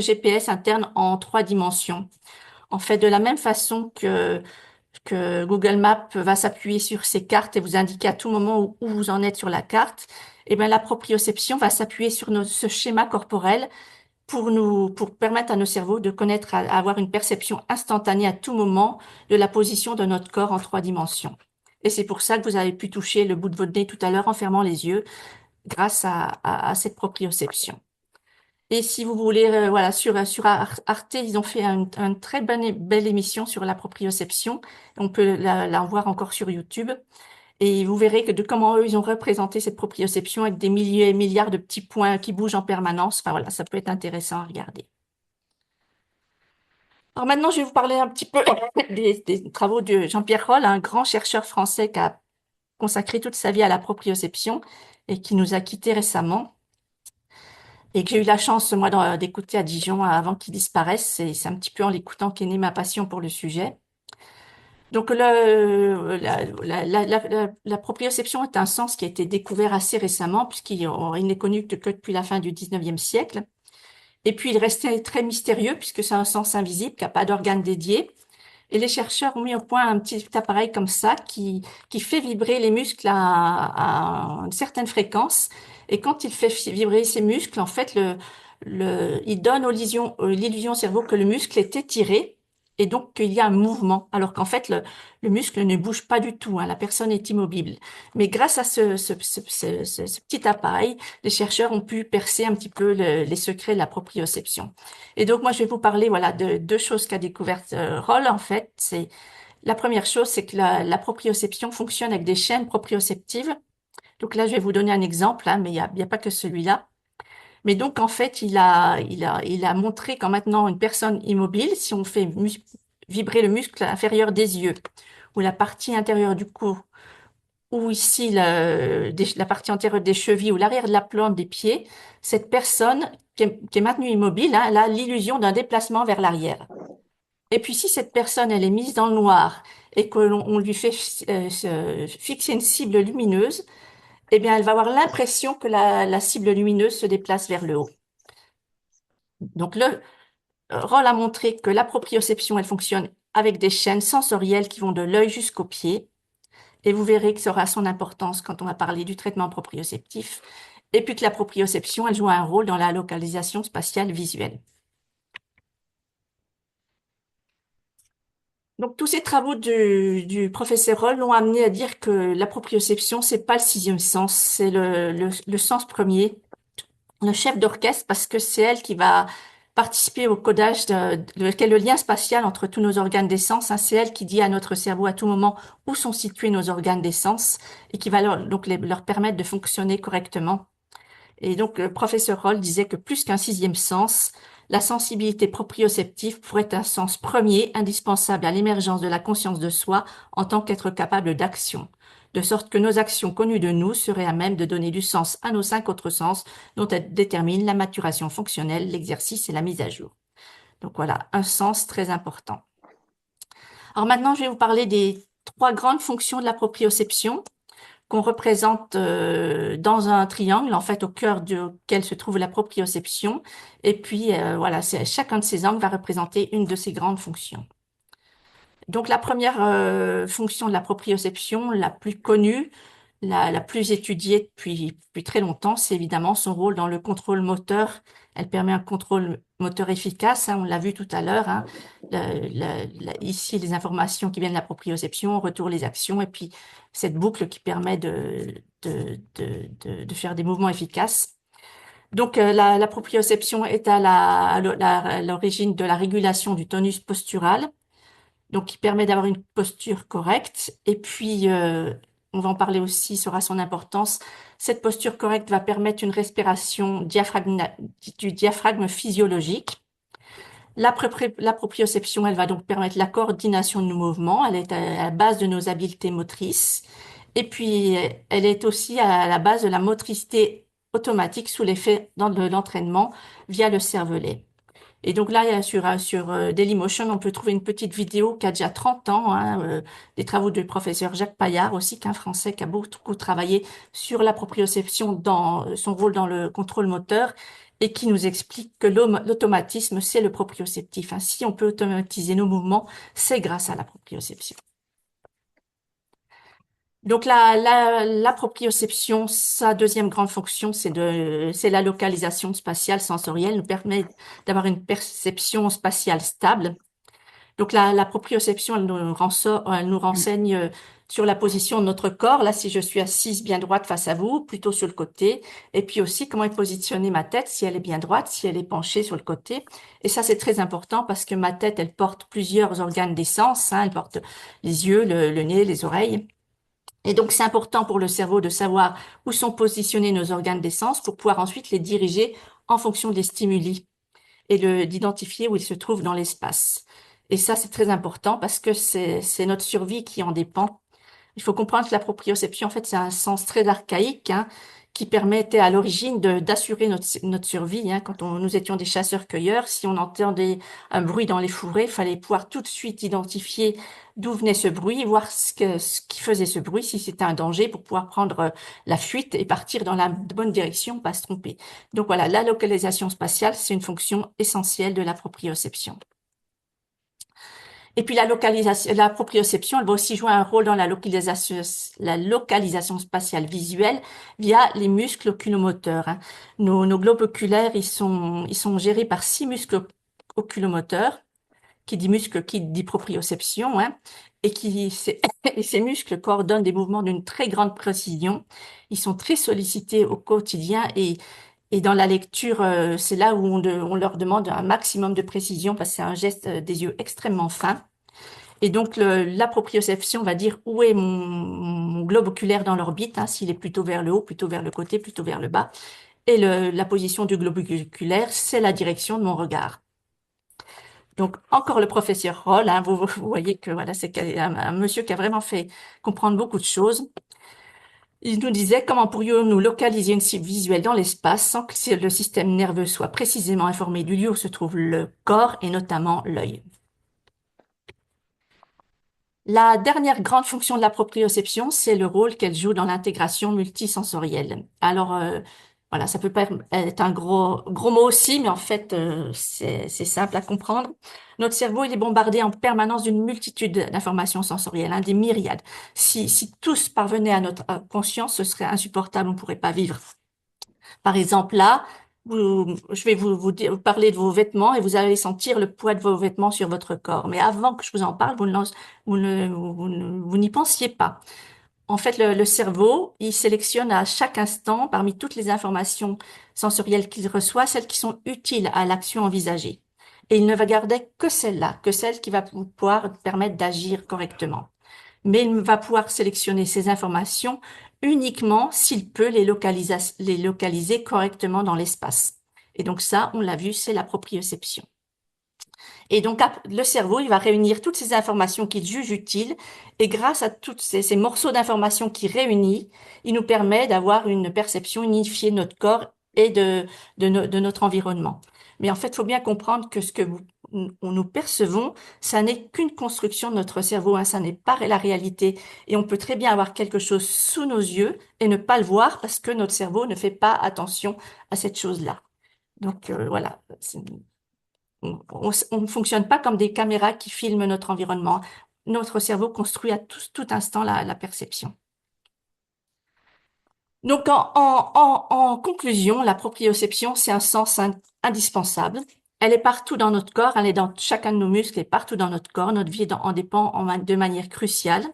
GPS interne en 3 dimensions. En fait, de la même façon que Google Maps va s'appuyer sur ces cartes et vous indiquer à tout moment où vous en êtes sur la carte, eh bien, la proprioception va s'appuyer sur ce schéma corporel pour permettre à nos cerveaux de connaître, à avoir une perception instantanée à tout moment de la position de notre corps en 3 dimensions. Et c'est pour ça que vous avez pu toucher le bout de votre nez tout à l'heure en fermant les yeux grâce à cette proprioception. Et si vous voulez, voilà, sur Arte, ils ont fait une très belle émission sur la proprioception. On peut la voir encore sur YouTube. Et vous verrez que de comment eux, ils ont représenté cette proprioception avec des milliers et milliards de petits points qui bougent en permanence. Enfin voilà, ça peut être intéressant à regarder. Alors maintenant, je vais vous parler un petit peu des travaux de Jean-Pierre Roll, un grand chercheur français qui a consacré toute sa vie à la proprioception et qui nous a quittés récemment. Et que j'ai eu la chance, moi, d'écouter à Dijon avant qu'il disparaisse. Et c'est un petit peu en l'écoutant qu'est née ma passion pour le sujet. Donc, la proprioception est un sens qui a été découvert assez récemment, puisqu'il n'est connu que depuis la fin du 19e siècle. Et puis, il restait très mystérieux, puisque c'est un sens invisible, qui n'a pas d'organe dédié. Et les chercheurs ont mis au point un petit appareil comme ça qui fait vibrer les muscles à une certaine fréquence. Et quand il fait vibrer ces muscles, en fait, il donne l'illusion au cerveau que le muscle est étiré et donc qu'il y a un mouvement, alors qu'en fait, le muscle ne bouge pas du tout, hein, la personne est immobile. Mais grâce à ce petit appareil, les chercheurs ont pu percer un petit peu les secrets de la proprioception. Et donc, moi, je vais vous parler, voilà, de 2 choses qu'a découvertes Roll, en fait. La première chose, c'est que la proprioception fonctionne avec des chaînes proprioceptives. Donc là, je vais vous donner un exemple, hein, mais il y a pas que celui-là. Mais donc, en fait, il a montré qu'en maintenant une personne immobile, si on fait vibrer le muscle inférieur des yeux, ou la partie intérieure du cou, ou ici la partie antérieure des chevilles, ou l'arrière de la plante des pieds, cette personne qui est maintenue immobile, hein, elle a l'illusion d'un déplacement vers l'arrière. Et puis, si cette personne, elle est mise dans le noir et que on lui fait fixer une cible lumineuse, eh bien, elle va avoir l'impression que la cible lumineuse se déplace vers le haut. Donc, Roll a montré que la proprioception, elle fonctionne avec des chaînes sensorielles qui vont de l'œil jusqu'au pied. Et vous verrez que ça aura son importance quand on va parler du traitement proprioceptif. Et puis que la proprioception, elle joue un rôle dans la localisation spatiale visuelle. Donc, tous ces travaux du professeur Roll l'ont amené à dire que la proprioception, c'est pas le 6e sens, c'est le sens premier, le chef d'orchestre, parce que c'est elle qui va participer au codage quel est le lien spatial entre tous nos organes des sens, hein. C'est elle qui dit à notre cerveau à tout moment où sont situés nos organes des sens et qui va leur permettre de fonctionner correctement. Et donc, le professeur Roll disait que plus qu'un 6e sens, la sensibilité proprioceptive pourrait être un sens premier indispensable à l'émergence de la conscience de soi en tant qu'être capable d'action, de sorte que nos actions connues de nous seraient à même de donner du sens à nos 5 autres sens dont elles déterminent la maturation fonctionnelle, l'exercice et la mise à jour. Donc voilà, un sens très important. Alors maintenant, je vais vous parler des 3 grandes fonctions de la proprioception qu'on représente dans un triangle, en fait, au cœur duquel se trouve la proprioception. Et puis, voilà, chacun de ces angles va représenter une de ces grandes fonctions. Donc, la première fonction de la proprioception, la plus connue, la plus étudiée depuis très longtemps, c'est évidemment son rôle dans le contrôle moteur. Elle permet un contrôle moteur efficace, hein, on l'a vu tout à l'heure, hein. Ici, les informations qui viennent de la proprioception, on retourne les actions, et puis cette boucle qui permet de faire des mouvements efficaces. Donc, la proprioception est à l'origine de la régulation du tonus postural, donc qui permet d'avoir une posture correcte. Et puis, on va en parler aussi, sera son importance. Cette posture correcte va permettre une respiration du diaphragme physiologique. La proprioception, elle va donc permettre la coordination de nos mouvements. Elle est à la base de nos habiletés motrices. Et puis, elle est aussi à la base de la motricité automatique sous l'effet de l'entraînement via le cervelet. Et donc là, il y a sur Dailymotion, on peut trouver une petite vidéo qui a déjà 30 ans, hein, des travaux du professeur Jacques Paillard aussi, qu'un Français qui a beaucoup travaillé sur la proprioception dans son rôle dans le contrôle moteur et qui nous explique que l'automatisme, c'est le proprioceptif, hein. Si on peut automatiser nos mouvements, c'est grâce à la proprioception. Donc la proprioception, sa deuxième grande fonction, c'est la localisation spatiale sensorielle, nous permet d'avoir une perception spatiale stable. Donc la proprioception, elle nous renseigne sur la position de notre corps. Là, si je suis assise bien droite face à vous, plutôt sur le côté, et puis aussi comment est positionnée ma tête, si elle est bien droite, si elle est penchée sur le côté. Et ça, c'est très important parce que ma tête, elle porte plusieurs organes des sens, hein. Elle porte les yeux, le nez, les oreilles. Et donc, c'est important pour le cerveau de savoir où sont positionnés nos organes des sens pour pouvoir ensuite les diriger en fonction des stimuli et d'identifier où ils se trouvent dans l'espace. Et ça, c'est très important parce que c'est notre survie qui en dépend. Il faut comprendre que la proprioception, en fait, c'est un sens très archaïque, hein, qui permettait à l'origine d'assurer notre survie, hein. Quand nous étions des chasseurs-cueilleurs, si on entendait un bruit dans les fourrés, il fallait pouvoir tout de suite identifier d'où venait ce bruit, voir ce qui faisait ce bruit, si c'était un danger, pour pouvoir prendre la fuite et partir dans la bonne direction, pas se tromper. Donc voilà, la localisation spatiale, c'est une fonction essentielle de la proprioception. Et puis la proprioception, elle va aussi jouer un rôle dans la localisation spatiale visuelle via les muscles oculomoteurs, hein. Nos globes oculaires, ils sont gérés par 6 muscles oculomoteurs, qui dit muscle, qui dit proprioception, hein, et ces muscles coordonnent des mouvements d'une très grande précision. Ils sont très sollicités au quotidien et dans la lecture, c'est là où on leur demande un maximum de précision parce que c'est un geste des yeux extrêmement fin. Et donc, la proprioception va dire où est mon globe oculaire dans l'orbite, hein, s'il est plutôt vers le haut, plutôt vers le côté, plutôt vers le bas. Et la position du globe oculaire, c'est la direction de mon regard. Donc, encore le professeur Roll, hein, vous voyez que voilà, c'est un monsieur qui a vraiment fait comprendre beaucoup de choses. Il nous disait comment pourrions-nous localiser une cible visuelle dans l'espace sans que le système nerveux soit précisément informé du lieu où se trouve le corps et notamment l'œil. La dernière grande fonction de la proprioception, c'est le rôle qu'elle joue dans l'intégration multisensorielle. Alors, voilà, ça peut pas être un gros mot aussi, mais en fait, c'est simple à comprendre. Notre cerveau, il est bombardé en permanence d'une multitude d'informations sensorielles, hein, des myriades. Si tous parvenaient à notre conscience, ce serait insupportable, on ne pourrait pas vivre. Par exemple, là, je vais vous parler de vos vêtements et vous allez sentir le poids de vos vêtements sur votre corps. Mais avant que je vous en parle, vous n'y pensiez pas. En fait, le cerveau, il sélectionne à chaque instant, parmi toutes les informations sensorielles qu'il reçoit, celles qui sont utiles à l'action envisagée. Et il ne va garder que celle-là, que celle qui va pouvoir permettre d'agir correctement. Mais il va pouvoir sélectionner ces informations uniquement s'il peut les localiser correctement dans l'espace. Et donc ça, on l'a vu, c'est la proprioception. Et donc, le cerveau, il va réunir toutes ces informations qu'il juge utiles, et grâce à tous ces morceaux d'informations qu'il réunit, il nous permet d'avoir une perception unifiée de notre corps et de notre environnement. Mais en fait, il faut bien comprendre que nous percevons, ça n'est qu'une construction de notre cerveau, hein, ça n'est pas la réalité. Et on peut très bien avoir quelque chose sous nos yeux et ne pas le voir parce que notre cerveau ne fait pas attention à cette chose-là. Donc, voilà. On ne fonctionne pas comme des caméras qui filment notre environnement. Notre cerveau construit à tout instant la perception. Donc, en conclusion, la proprioception, c'est un sens indispensable. Elle est partout dans notre corps, elle est dans chacun de nos muscles et partout dans notre corps. Notre vie en dépend de manière cruciale.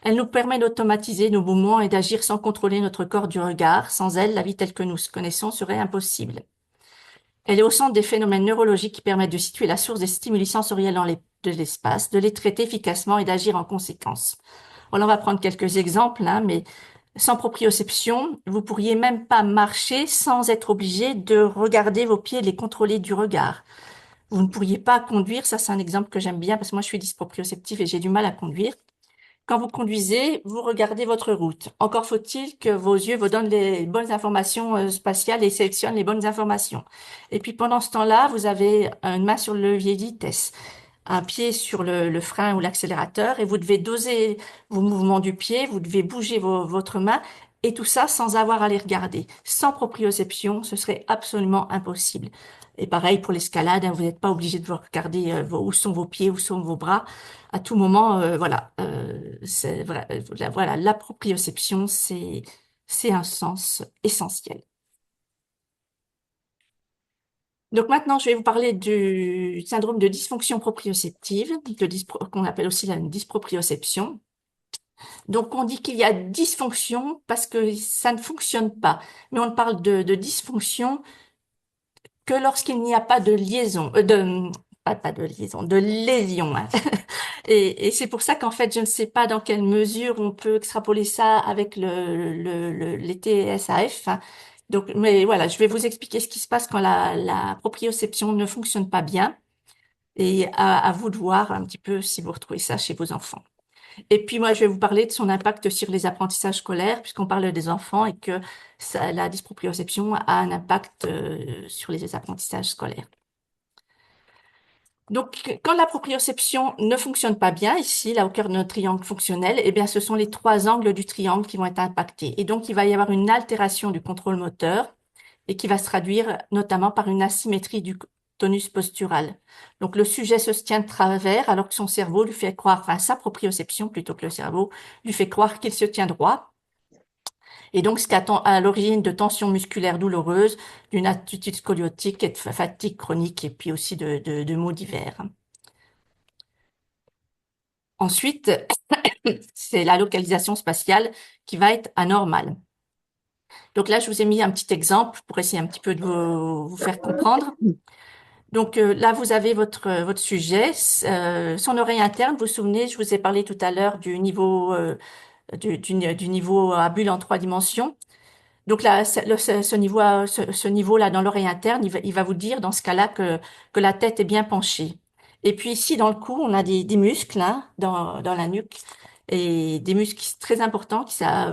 Elle nous permet d'automatiser nos mouvements et d'agir sans contrôler notre corps du regard. Sans elle, la vie telle que nous connaissons serait impossible. Elle est au centre des phénomènes neurologiques qui permettent de situer la source des stimuli sensoriels de l'espace, de les traiter efficacement et d'agir en conséquence. Alors, on va prendre quelques exemples, hein, mais sans proprioception, vous pourriez même pas marcher sans être obligé de regarder vos pieds et de les contrôler du regard. Vous ne pourriez pas conduire, ça c'est un exemple que j'aime bien parce que moi je suis dysproprioceptive et j'ai du mal à conduire. quand vous conduisez, vous regardez votre route. Encore faut-il que vos yeux vous donnent les bonnes informations spatiales et sélectionnent les bonnes informations. Et puis pendant ce temps-là, vous avez une main sur le levier de vitesse, un pied sur le frein ou l'accélérateur, et vous devez doser vos mouvements du pied, vous devez bouger votre main, et tout ça sans avoir à les regarder. Sans proprioception, ce serait absolument impossible. Et pareil pour l'escalade, hein, vous n'êtes pas obligé de vous regarder où sont vos pieds, où sont vos bras. À tout moment, voilà, c'est vrai, voilà, la proprioception, c'est un sens essentiel. Donc maintenant, je vais vous parler du syndrome de dysfonction proprioceptive, qu'on appelle aussi la dysproprioception. Donc on dit qu'il y a dysfonction parce que ça ne fonctionne pas, mais on parle de dysfonction que lorsqu'il n'y a pas de liaison, pas de liaison, de lésion, hein. Et c'est pour ça qu'en fait, je ne sais pas dans quelle mesure on peut extrapoler ça avec les TSAF, hein. Donc, mais voilà, je vais vous expliquer ce qui se passe quand la proprioception ne fonctionne pas bien, et à vous de voir un petit peu si vous retrouvez ça chez vos enfants. Et puis moi, je vais vous parler de son impact sur les apprentissages scolaires, puisqu'on parle des enfants et que la dysproprioception a un impact sur les apprentissages scolaires. Donc, quand la proprioception ne fonctionne pas bien, ici, là, au cœur de notre triangle fonctionnel, eh bien, ce sont les trois angles du triangle qui vont être impactés. Et donc, il va y avoir une altération du contrôle moteur et qui va se traduire notamment par une asymétrie du tonus postural. Donc, le sujet se tient de travers alors que son cerveau lui fait croire, enfin, sa proprioception plutôt que le cerveau, lui fait croire qu'il se tient droit. Et donc, ce qui attend à l'origine de tensions musculaires douloureuses, d'une attitude scoliotique et de fatigue chronique, et puis aussi de maux divers. Ensuite, c'est la localisation spatiale qui va être anormale. Donc là, je vous ai mis un petit exemple pour essayer un petit peu de vous faire comprendre. Donc là, vous avez votre sujet, son oreille interne. Vous vous souvenez, je vous ai parlé tout à l'heure du niveau du niveau à bulle en 3 dimensions. Donc là, ce niveau-là dans l'oreille interne, il va vous dire dans ce cas-là que la tête est bien penchée. Et puis ici, dans le cou, on a des muscles hein, dans la nuque et des muscles très importants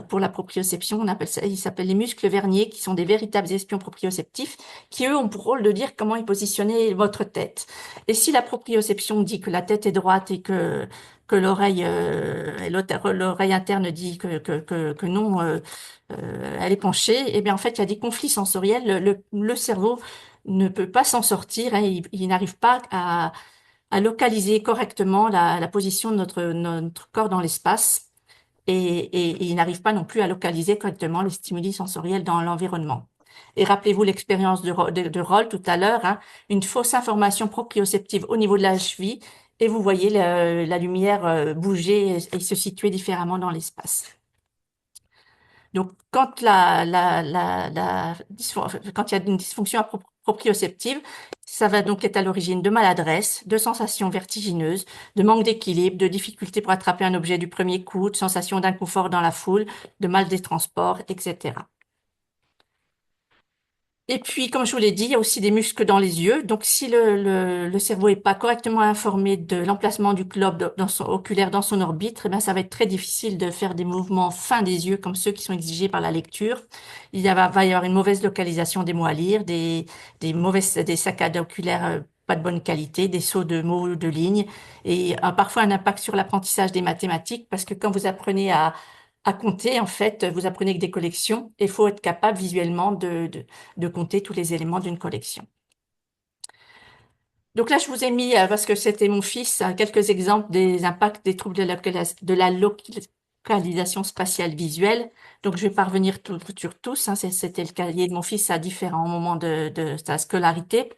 pour la proprioception. On appelle ça, ils s'appellent les muscles verniers, qui sont des véritables espions proprioceptifs, qui eux ont pour rôle de dire comment est positionnée votre tête. Et si la proprioception dit que la tête est droite et que l'oreille interne dit que non, elle est penchée, et bien en fait, il y a des conflits sensoriels. Le cerveau ne peut pas s'en sortir, hein, il n'arrive pas à localiser correctement la position de notre corps dans l'espace et il n'arrive pas non plus à localiser correctement les stimuli sensoriels dans l'environnement. Et rappelez-vous l'expérience de Roll tout à l'heure, hein, une fausse information proprioceptive au niveau de la cheville et vous voyez la lumière bouger et se situer différemment dans l'espace. Donc, quand quand il y a une dysfonction proprioceptive, ça va donc être à l'origine de maladresse, de sensations vertigineuses, de manque d'équilibre, de difficultés pour attraper un objet du premier coup, de sensations d'inconfort dans la foule, de mal des transports, etc. Et puis, comme je vous l'ai dit, il y a aussi des muscles dans les yeux. Donc, si le cerveau n'est pas correctement informé de l'emplacement du globe oculaire dans son orbite, eh bien, ça va être très difficile de faire des mouvements fins des yeux comme ceux qui sont exigés par la lecture. Va y avoir une mauvaise localisation des mots à lire, des saccades oculaires pas de bonne qualité, des sauts de mots ou de lignes, et parfois un impact sur l'apprentissage des mathématiques, parce que quand vous apprenez à compter, en fait, vous apprenez que des collections et il faut être capable visuellement de compter tous les éléments d'une collection. Donc là, je vous ai mis, parce que c'était mon fils, quelques exemples des impacts des troubles de la localisation spatiale visuelle. Donc, je vais pas revenir sur tous, hein, c'était le cahier de mon fils à différents moments de sa scolarité.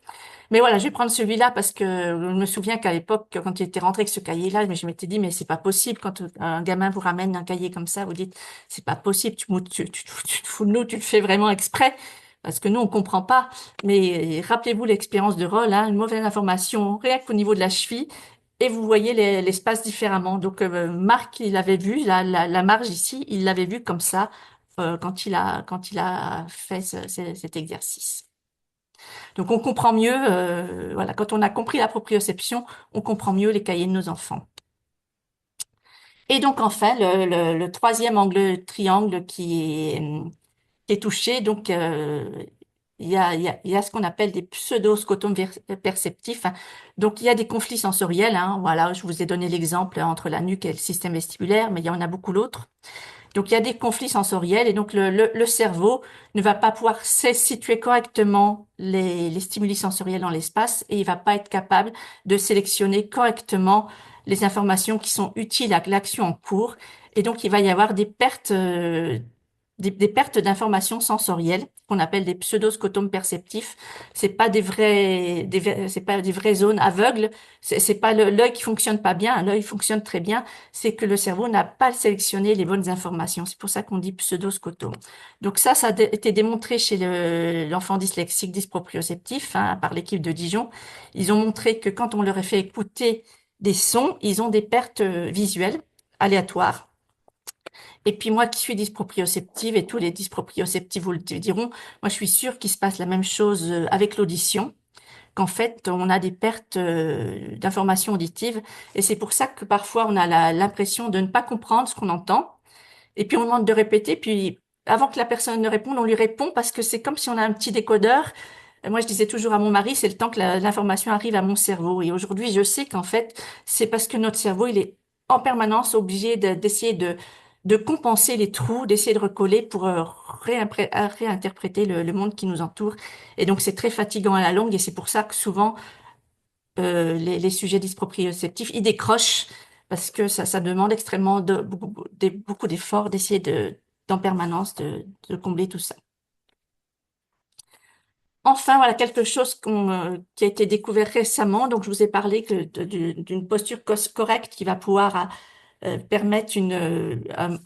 Mais voilà, je vais prendre celui-là parce que je me souviens qu'à l'époque, quand il était rentré avec ce cahier-là, je m'étais dit, mais c'est pas possible. Quand un gamin vous ramène un cahier comme ça, vous dites, c'est pas possible, tu te fous de nous, tu le fais vraiment exprès. Parce que nous, on comprend pas. Mais rappelez-vous l'expérience de Roll, hein, une mauvaise information, rien qu'au niveau de la cheville, et vous voyez l'espace différemment. Donc, Marc, il avait vu, la marge ici, il l'avait vu comme ça, quand il a fait cet exercice. Donc on comprend mieux, voilà, quand on a compris la proprioception, on comprend mieux les cahiers de nos enfants. Et donc, enfin, le troisième angle triangle qui est touché, donc il y a ce qu'on appelle des pseudo-scotomes perceptifs, hein. Donc, il y a des conflits sensoriels, hein. Voilà, je vous ai donné l'exemple entre la nuque et le système vestibulaire, mais il y en a beaucoup d'autres. Donc, il y a des conflits sensoriels et donc le cerveau ne va pas pouvoir situer correctement les stimuli sensoriels dans l'espace et il va pas être capable de sélectionner correctement les informations qui sont utiles à l'action en cours. Et donc, il va y avoir des pertes, des pertes d'informations sensorielles qu'on appelle des pseudoscotomes perceptifs. C'est pas c'est pas des vraies zones aveugles. C'est pas l'œil qui fonctionne pas bien. L'œil fonctionne très bien, c'est que le cerveau n'a pas sélectionné les bonnes informations. C'est pour ça qu'on dit pseudoscotome. Donc ça a été démontré chez l'enfant dyslexique dysproprioceptif, hein, par l'équipe de Dijon. Ils ont montré que quand on leur a fait écouter des sons, ils ont des pertes visuelles aléatoires. Et puis moi qui suis dysproprioceptive, et tous les dysproprioceptifs vous le diront, moi je suis sûre qu'il se passe la même chose avec l'audition, qu'en fait, on a des pertes d'informations auditives. Et c'est pour ça que parfois, on a l'impression de ne pas comprendre ce qu'on entend. Et puis, on demande de répéter. Puis, avant que la personne ne réponde, on lui répond parce que c'est comme si on a un petit décodeur. Et moi, je disais toujours à mon mari, c'est le temps que l'information arrive à mon cerveau. Et aujourd'hui, je sais qu'en fait, c'est parce que notre cerveau, il est en permanence obligé d'essayer de compenser les trous, d'essayer de recoller pour réinterpréter le monde qui nous entoure. Et donc, c'est très fatigant à la longue et c'est pour ça que souvent, les sujets dysproprioceptifs, ils décrochent parce que ça demande extrêmement beaucoup d'efforts d'essayer d'en permanence de combler tout ça. Enfin, voilà quelque chose qui a été découvert récemment. Donc, je vous ai parlé d'une posture correcte qui va pouvoir permettre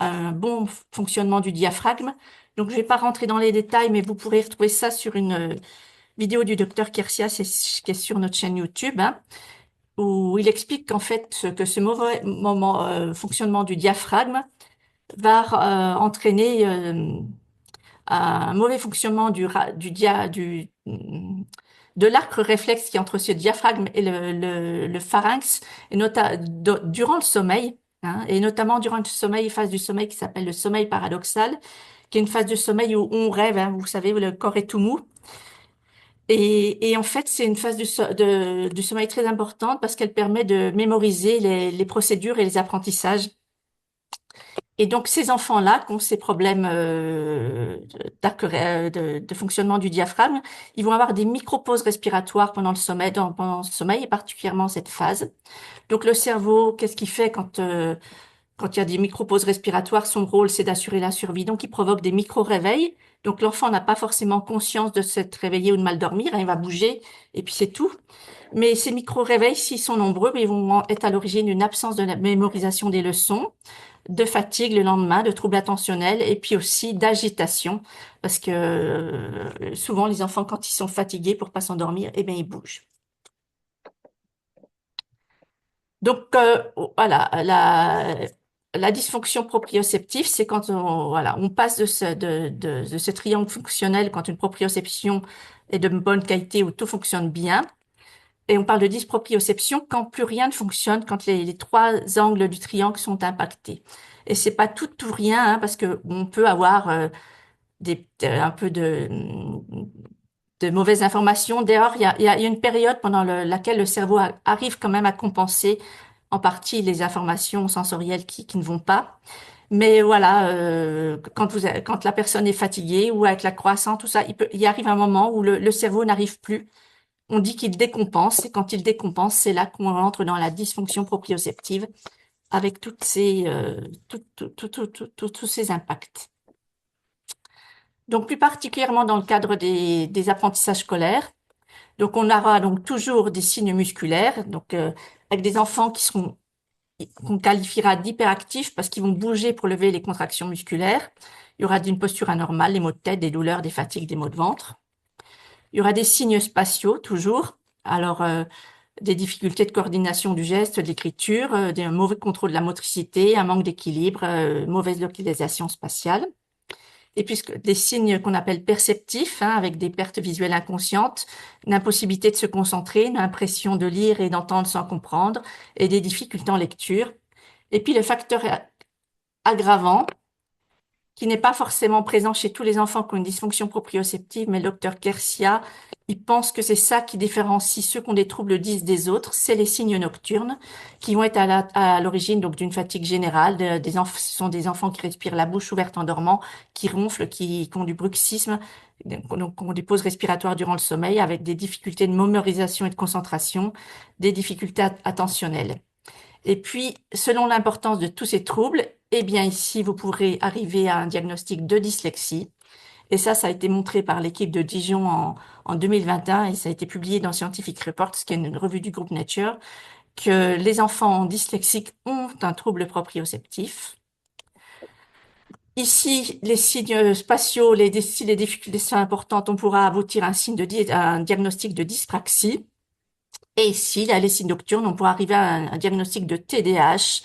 un bon fonctionnement du diaphragme. Donc, je vais pas rentrer dans les détails, mais vous pourrez retrouver ça sur une vidéo du docteur Kersia, qui est sur notre chaîne YouTube, hein, où il explique qu'en fait, que ce mauvais fonctionnement du diaphragme va entraîner un mauvais fonctionnement de l'arc réflexe qui est entre ce diaphragme et le pharynx, et durant le sommeil, hein, et notamment durant le sommeil, phase du sommeil qui s'appelle le sommeil paradoxal, qui est une phase de sommeil où on rêve, hein, vous savez, le corps est tout mou. Et en fait, c'est une phase du sommeil très importante parce qu'elle permet de mémoriser les procédures et les apprentissages. Et donc, ces enfants-là, qui ont ces problèmes de fonctionnement du diaphragme, ils vont avoir des micro-pauses respiratoires pendant le sommeil, pendant le sommeil, et particulièrement cette phase. Donc, le cerveau, qu'est-ce qu'il fait quand il y a des micro-pauses respiratoires? Son rôle, c'est d'assurer la survie. Donc, il provoque des micro-réveils. Donc, l'enfant n'a pas forcément conscience de s'être réveillé ou de mal dormir, hein, il va bouger, et puis c'est tout. Mais ces micro-réveils, s'ils sont nombreux, ils vont être à l'origine d'une absence de la mémorisation des leçons, de fatigue le lendemain, de troubles attentionnels et puis aussi d'agitation parce que souvent les enfants quand ils sont fatigués pour pas s'endormir, eh bien ils bougent. Donc voilà, la dysfonction proprioceptive, c'est quand on passe de ce triangle fonctionnel quand une proprioception est de bonne qualité où tout fonctionne bien. Et on parle de dysproprioception quand plus rien ne fonctionne, quand les trois angles du triangle sont impactés. Et c'est pas tout ou rien, hein, parce que on peut avoir un peu de mauvaises informations. D'ailleurs, il y a une période pendant laquelle le cerveau arrive quand même à compenser en partie les informations sensorielles qui ne vont pas. Mais voilà, quand la personne est fatiguée ou avec la croissance, tout ça, il arrive un moment où le cerveau n'arrive plus. On dit qu'il décompense, et quand il décompense, c'est là qu'on rentre dans la dysfonction proprioceptive avec tous ces impacts. Donc, plus particulièrement dans le cadre des apprentissages scolaires. Donc, on aura donc toujours des signes musculaires, donc avec des enfants qu'on qualifiera d'hyperactifs parce qu'ils vont bouger pour lever les contractions musculaires. Il y aura d'une posture anormale, des maux de tête, des douleurs, des fatigues, des maux de ventre. Il y aura des signes spatiaux, toujours. Alors, des difficultés de coordination du geste, de l'écriture, un mauvais contrôle de la motricité, un manque d'équilibre, mauvaise localisation spatiale. Et puis, des signes qu'on appelle perceptifs, hein, avec des pertes visuelles inconscientes, une impossibilité de se concentrer, une impression de lire et d'entendre sans comprendre, et des difficultés en lecture. Et puis le facteur aggravant, qui n'est pas forcément présent chez tous les enfants qui ont une dysfonction proprioceptive, mais le docteur Kersia, il pense que c'est ça qui différencie ceux qui ont des troubles 10 des autres, c'est les signes nocturnes qui vont être à l'origine donc d'une fatigue générale. Ce sont des enfants qui respirent la bouche ouverte en dormant, qui ronflent, qui ont du bruxisme, donc qui ont des pauses respiratoires durant le sommeil, avec des difficultés de mémorisation et de concentration, des difficultés attentionnelles. Et puis, selon l'importance de tous ces troubles, eh bien ici, vous pourrez arriver à un diagnostic de dyslexie. Et ça a été montré par l'équipe de Dijon en 2021 et ça a été publié dans Scientific Reports, qui est une revue du groupe Nature, que les enfants dyslexiques ont un trouble proprioceptif. Ici, les signes spatiaux, si les difficultés sont importantes, on pourra aboutir à un diagnostic de dyspraxie. Et ici, là, les signes nocturnes, on pourra arriver à un diagnostic de TDAH,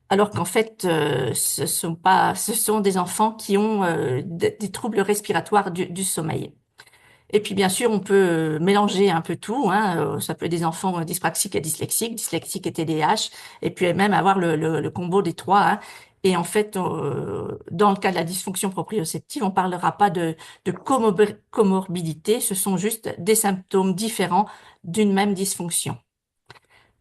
alors qu'en fait, ce sont des enfants qui ont des troubles respiratoires du sommeil. Et puis, bien sûr, on peut mélanger un peu tout, hein. Ça peut être des enfants dyspraxiques et dyslexiques et TDAH, et puis même avoir le combo des trois, hein. Et en fait, dans le cas de la dysfonction proprioceptive, on parlera pas de comorbidité, ce sont juste des symptômes différents d'une même dysfonction.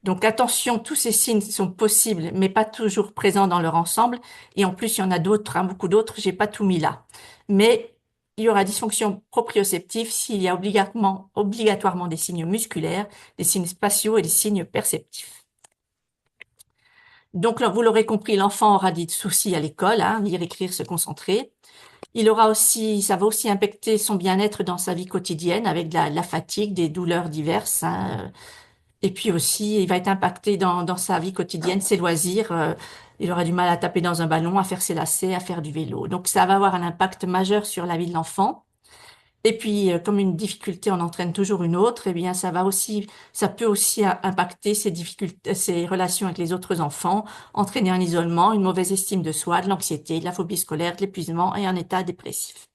Donc attention, tous ces signes sont possibles, mais pas toujours présents dans leur ensemble. Et en plus, il y en a d'autres, hein, beaucoup d'autres, j'ai pas tout mis là. Mais il y aura dysfonction proprioceptive s'il y a obligatoirement des signes musculaires, des signes spatiaux et des signes perceptifs. Donc, là, vous l'aurez compris, l'enfant aura des soucis à l'école, hein, lire, écrire, se concentrer. Ça va aussi impacter son bien-être dans sa vie quotidienne avec de la fatigue, des douleurs diverses, hein. Et puis aussi, il va être impacté dans sa vie quotidienne, ses loisirs. Il aura du mal à taper dans un ballon, à faire ses lacets, à faire du vélo. Donc, ça va avoir un impact majeur sur la vie de l'enfant. Et puis, comme une difficulté en entraîne toujours une autre, eh bien, ça peut aussi impacter ses difficultés, ses relations avec les autres enfants, entraîner un isolement, une mauvaise estime de soi, de l'anxiété, de la phobie scolaire, de l'épuisement et un état dépressif.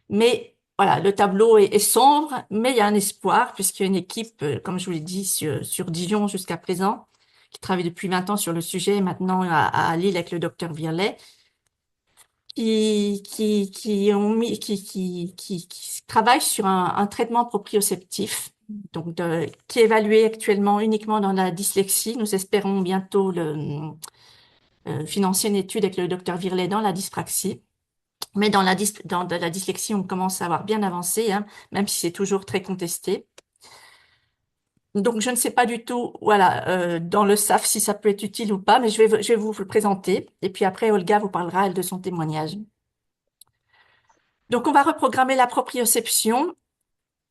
Mais voilà, le tableau est sombre, mais il y a un espoir puisqu'il y a une équipe, comme je vous l'ai dit, sur Dijon jusqu'à présent, qui travaille depuis 20 ans sur le sujet, maintenant à Lille avec le docteur Virlet, qui travaillent sur un traitement proprioceptif, donc qui est évalué actuellement uniquement dans la dyslexie. Nous espérons bientôt financer une étude avec le docteur Virlet dans la dyspraxie. Mais dans de la dyslexie, on commence à avoir bien avancé, hein, même si c'est toujours très contesté. Donc, je ne sais pas du tout, voilà, dans le SAF si ça peut être utile ou pas, mais je vais vous le présenter. Et puis après, Olga vous parlera, elle, de son témoignage. Donc, on va reprogrammer la proprioception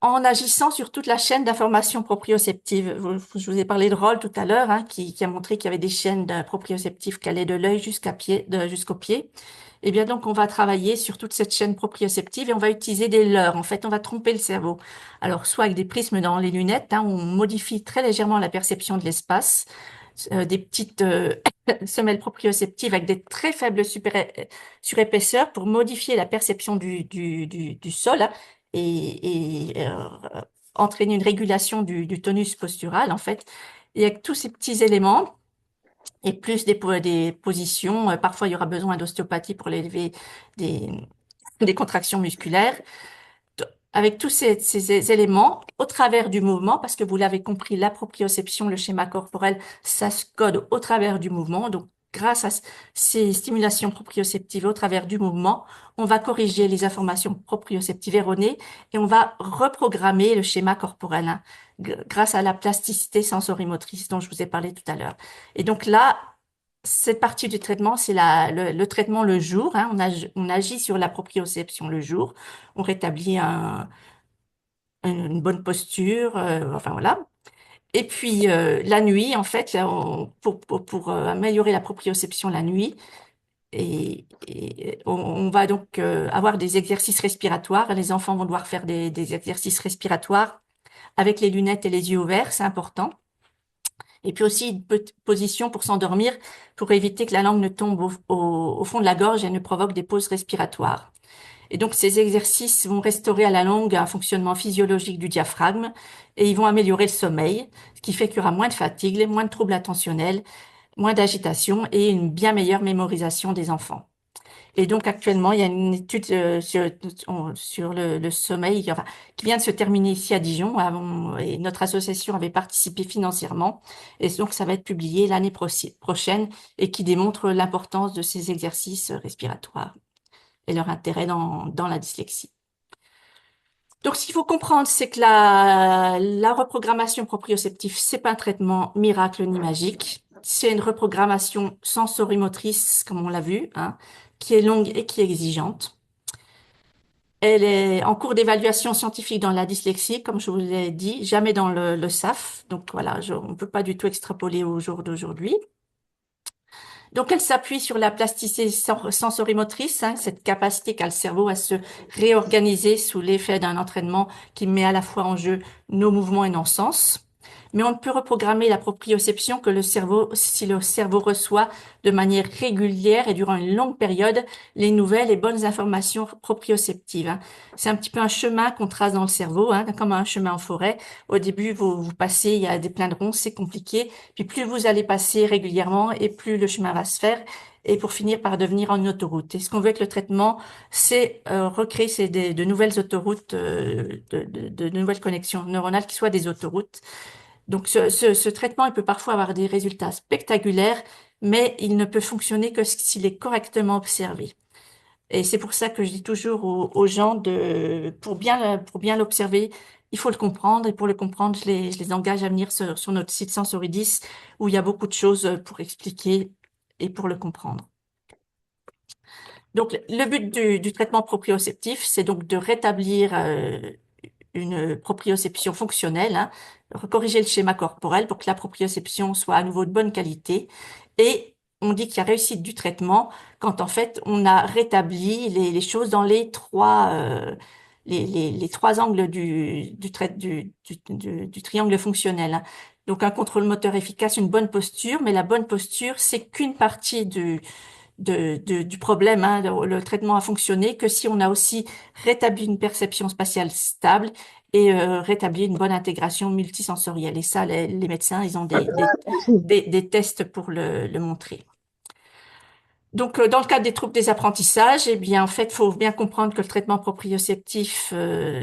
en agissant sur toute la chaîne d'information proprioceptive. Je vous ai parlé de Roll tout à l'heure, hein, qui a montré qu'il y avait des chaînes proprioceptives qui allaient de l'œil jusqu'au pied. Eh bien, donc, on va travailler sur toute cette chaîne proprioceptive et on va utiliser des leurres. En fait, on va tromper le cerveau. Alors, soit avec des prismes dans les lunettes, hein, on modifie très légèrement la perception de l'espace, des petites semelles proprioceptives avec des très faibles surépaisseurs pour modifier la perception du sol, hein, et entraîner une régulation du tonus postural, en fait. Et avec tous ces petits éléments, et plus des positions, parfois il y aura besoin d'ostéopathie pour l'élever des contractions musculaires. Avec tous ces éléments, au travers du mouvement, parce que vous l'avez compris, la proprioception, le schéma corporel, ça se code au travers du mouvement. Donc, grâce à ces stimulations proprioceptives au travers du mouvement, on va corriger les informations proprioceptives erronées et on va reprogrammer le schéma corporel, hein, grâce à la plasticité sensorimotrice dont je vous ai parlé tout à l'heure. Et donc là, cette partie du traitement, c'est le traitement le jour, hein. On agit sur la proprioception le jour. On rétablit une bonne posture, enfin voilà. Et puis la nuit, en fait, là, pour améliorer la proprioception la nuit, et on va donc avoir des exercices respiratoires. Les enfants vont devoir faire des exercices respiratoires avec les lunettes et les yeux ouverts, c'est important. Et puis aussi une position pour s'endormir, pour éviter que la langue ne tombe au fond de la gorge et ne provoque des pauses respiratoires. Et donc, ces exercices vont restaurer à la longue un fonctionnement physiologique du diaphragme et ils vont améliorer le sommeil, ce qui fait qu'il y aura moins de fatigue, moins de troubles attentionnels, moins d'agitation et une bien meilleure mémorisation des enfants. Et donc actuellement, il y a une étude sur le sommeil enfin, qui vient de se terminer ici à Dijon. Et notre association avait participé financièrement. Et donc ça va être publié l'année prochaine et qui démontre l'importance de ces exercices respiratoires et leur intérêt dans la dyslexie. Donc, ce qu'il faut comprendre, c'est que la reprogrammation proprioceptive, c'est pas un traitement miracle ni magique. C'est une reprogrammation sensorimotrice, comme on l'a vu, hein, qui est longue et qui est exigeante. Elle est en cours d'évaluation scientifique dans la dyslexie, comme je vous l'ai dit, jamais dans le SAF. Donc voilà, on ne peut pas du tout extrapoler au jour d'aujourd'hui. Donc, elle s'appuie sur la plasticité sensorimotrice, hein, cette capacité qu'a le cerveau à se réorganiser sous l'effet d'un entraînement qui met à la fois en jeu nos mouvements et nos sens. Mais on ne peut reprogrammer la proprioception que le cerveau, si le cerveau reçoit de manière régulière et durant une longue période les nouvelles et bonnes informations proprioceptives, hein. C'est un petit peu un chemin qu'on trace dans le cerveau, hein, comme un chemin en forêt. Au début, vous passez, il y a des pleins de ronds, c'est compliqué. Puis plus vous allez passer régulièrement et plus le chemin va se faire et pour finir par devenir une autoroute. Et ce qu'on veut avec le traitement, c'est recréer de nouvelles autoroutes, de nouvelles connexions neuronales qui soient des autoroutes. Donc ce traitement, il peut parfois avoir des résultats spectaculaires, mais il ne peut fonctionner que s'il est correctement observé. Et c'est pour ça que je dis toujours aux gens pour bien l'observer, il faut le comprendre. Et pour le comprendre, je les engage à venir sur notre site Sensoridis, où il y a beaucoup de choses pour expliquer et pour le comprendre. Donc, le but du traitement proprioceptif, c'est donc de rétablir une proprioception fonctionnelle, hein, corriger le schéma corporel pour que la proprioception soit à nouveau de bonne qualité. Et on dit qu'il y a réussite du traitement quand en fait on a rétabli les choses dans les trois angles du triangle fonctionnel, hein. Donc un contrôle moteur efficace, une bonne posture, mais la bonne posture, c'est qu'une partie du problème, hein. Le traitement a fonctionné que si on a aussi rétabli une perception spatiale stable et rétabli une bonne intégration multisensorielle. Et ça, les médecins, ils ont des tests pour le montrer. Donc, dans le cadre des troubles des apprentissages, eh bien, en fait, il faut bien comprendre que le traitement proprioceptif,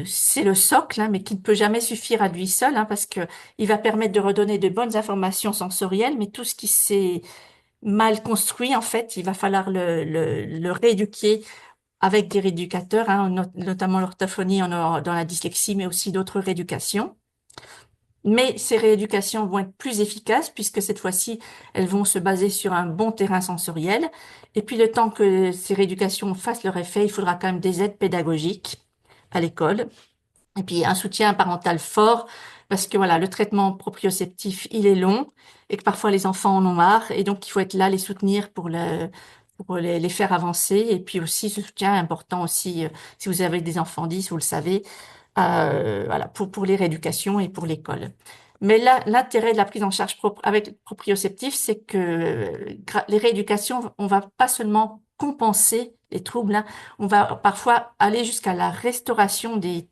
c'est le socle, hein, mais qui ne peut jamais suffire à lui seul, hein, parce que il va permettre de redonner de bonnes informations sensorielles, mais tout ce qui s'est mal construit, en fait, il va falloir le rééduquer avec des rééducateurs, hein, notamment l'orthophonie dans la dyslexie, mais aussi d'autres rééducations. Mais ces rééducations vont être plus efficaces puisque cette fois-ci, elles vont se baser sur un bon terrain sensoriel. Et puis, le temps que ces rééducations fassent leur effet, il faudra quand même des aides pédagogiques à l'école. Et puis, un soutien parental fort parce que voilà, le traitement proprioceptif, il est long et que parfois les enfants en ont marre. Et donc, il faut être là, les soutenir pour les faire avancer. Et puis aussi, ce soutien est important aussi, si vous avez des enfants 10, vous le savez, voilà, pour les rééducations et pour l'école. Mais là, l'intérêt de la prise en charge avec le proprioceptif, c'est que les rééducations, on va pas seulement compenser les troubles, hein, on va parfois aller jusqu'à la restauration des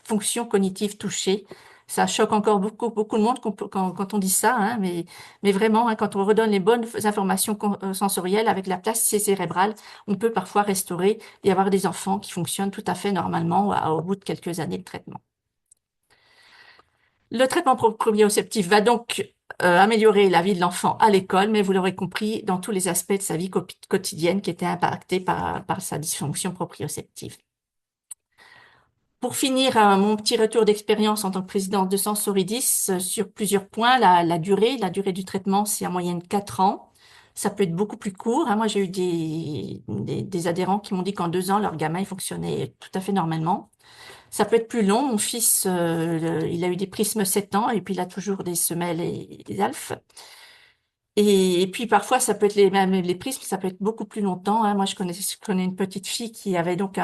fonctions cognitives touchées. Ça choque encore beaucoup de monde quand on dit ça, hein, mais vraiment, hein, quand on redonne les bonnes informations sensorielles avec la plasticité cérébrale, on peut parfois restaurer et avoir des enfants qui fonctionnent tout à fait normalement au bout de quelques années de traitement. Le traitement proprioceptif va donc améliorer la vie de l'enfant à l'école, mais vous l'aurez compris, dans tous les aspects de sa vie quotidienne qui étaient impactés par sa dysfonction proprioceptive. Pour finir, mon petit retour d'expérience en tant que présidente de Sensoridis sur plusieurs points, la durée du traitement, c'est en moyenne 4 ans. Ça peut être beaucoup plus court, hein. Moi, j'ai eu des adhérents qui m'ont dit qu'en 2 ans, leur gamin, il fonctionnait tout à fait normalement. Ça peut être plus long. Mon fils, il a eu des prismes 7 ans et puis il a toujours des semelles et des alphes. Et puis parfois, ça peut être même les prismes, ça peut être beaucoup plus longtemps, hein. Moi, je connais une petite fille qui avait donc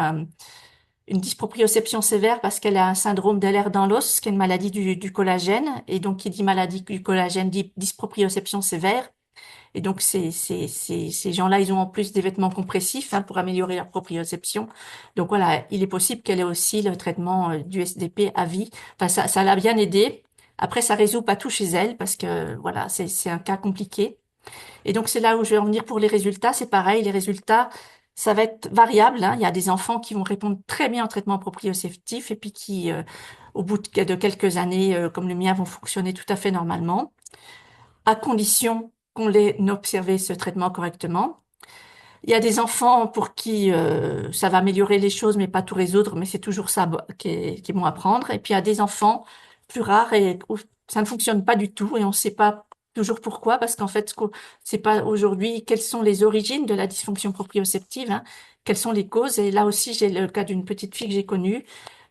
une dysproprioception sévère parce qu'elle a un syndrome d'Ehlers-Danlos, qui est une maladie du collagène. Et donc, qui dit maladie du collagène dit dysproprioception sévère. Et donc, ces gens-là, ils ont en plus des vêtements compressifs hein, pour améliorer leur proprioception. Donc voilà, il est possible qu'elle ait aussi le traitement du SDP à vie. Enfin, ça l'a bien aidé. Après, ça résout pas tout chez elle parce que voilà, c'est un cas compliqué. Et donc, c'est là où je vais en venir pour les résultats. C'est pareil, les résultats, ça va être variable, hein. Il y a des enfants qui vont répondre très bien au traitement proprioceptif et puis qui, au bout de quelques années, comme le mien, vont fonctionner tout à fait normalement, à condition qu'on ait observé ce traitement correctement. Il y a des enfants pour qui ça va améliorer les choses, mais pas tout résoudre, mais c'est toujours ça qui est bon à prendre. Et puis il y a des enfants plus rares et où ça ne fonctionne pas du tout et on ne sait pas toujours pourquoi, parce qu'en fait, c'est pas aujourd'hui quelles sont les origines de la dysfonction proprioceptive, hein, quelles sont les causes. Et là aussi, j'ai le cas d'une petite fille que j'ai connue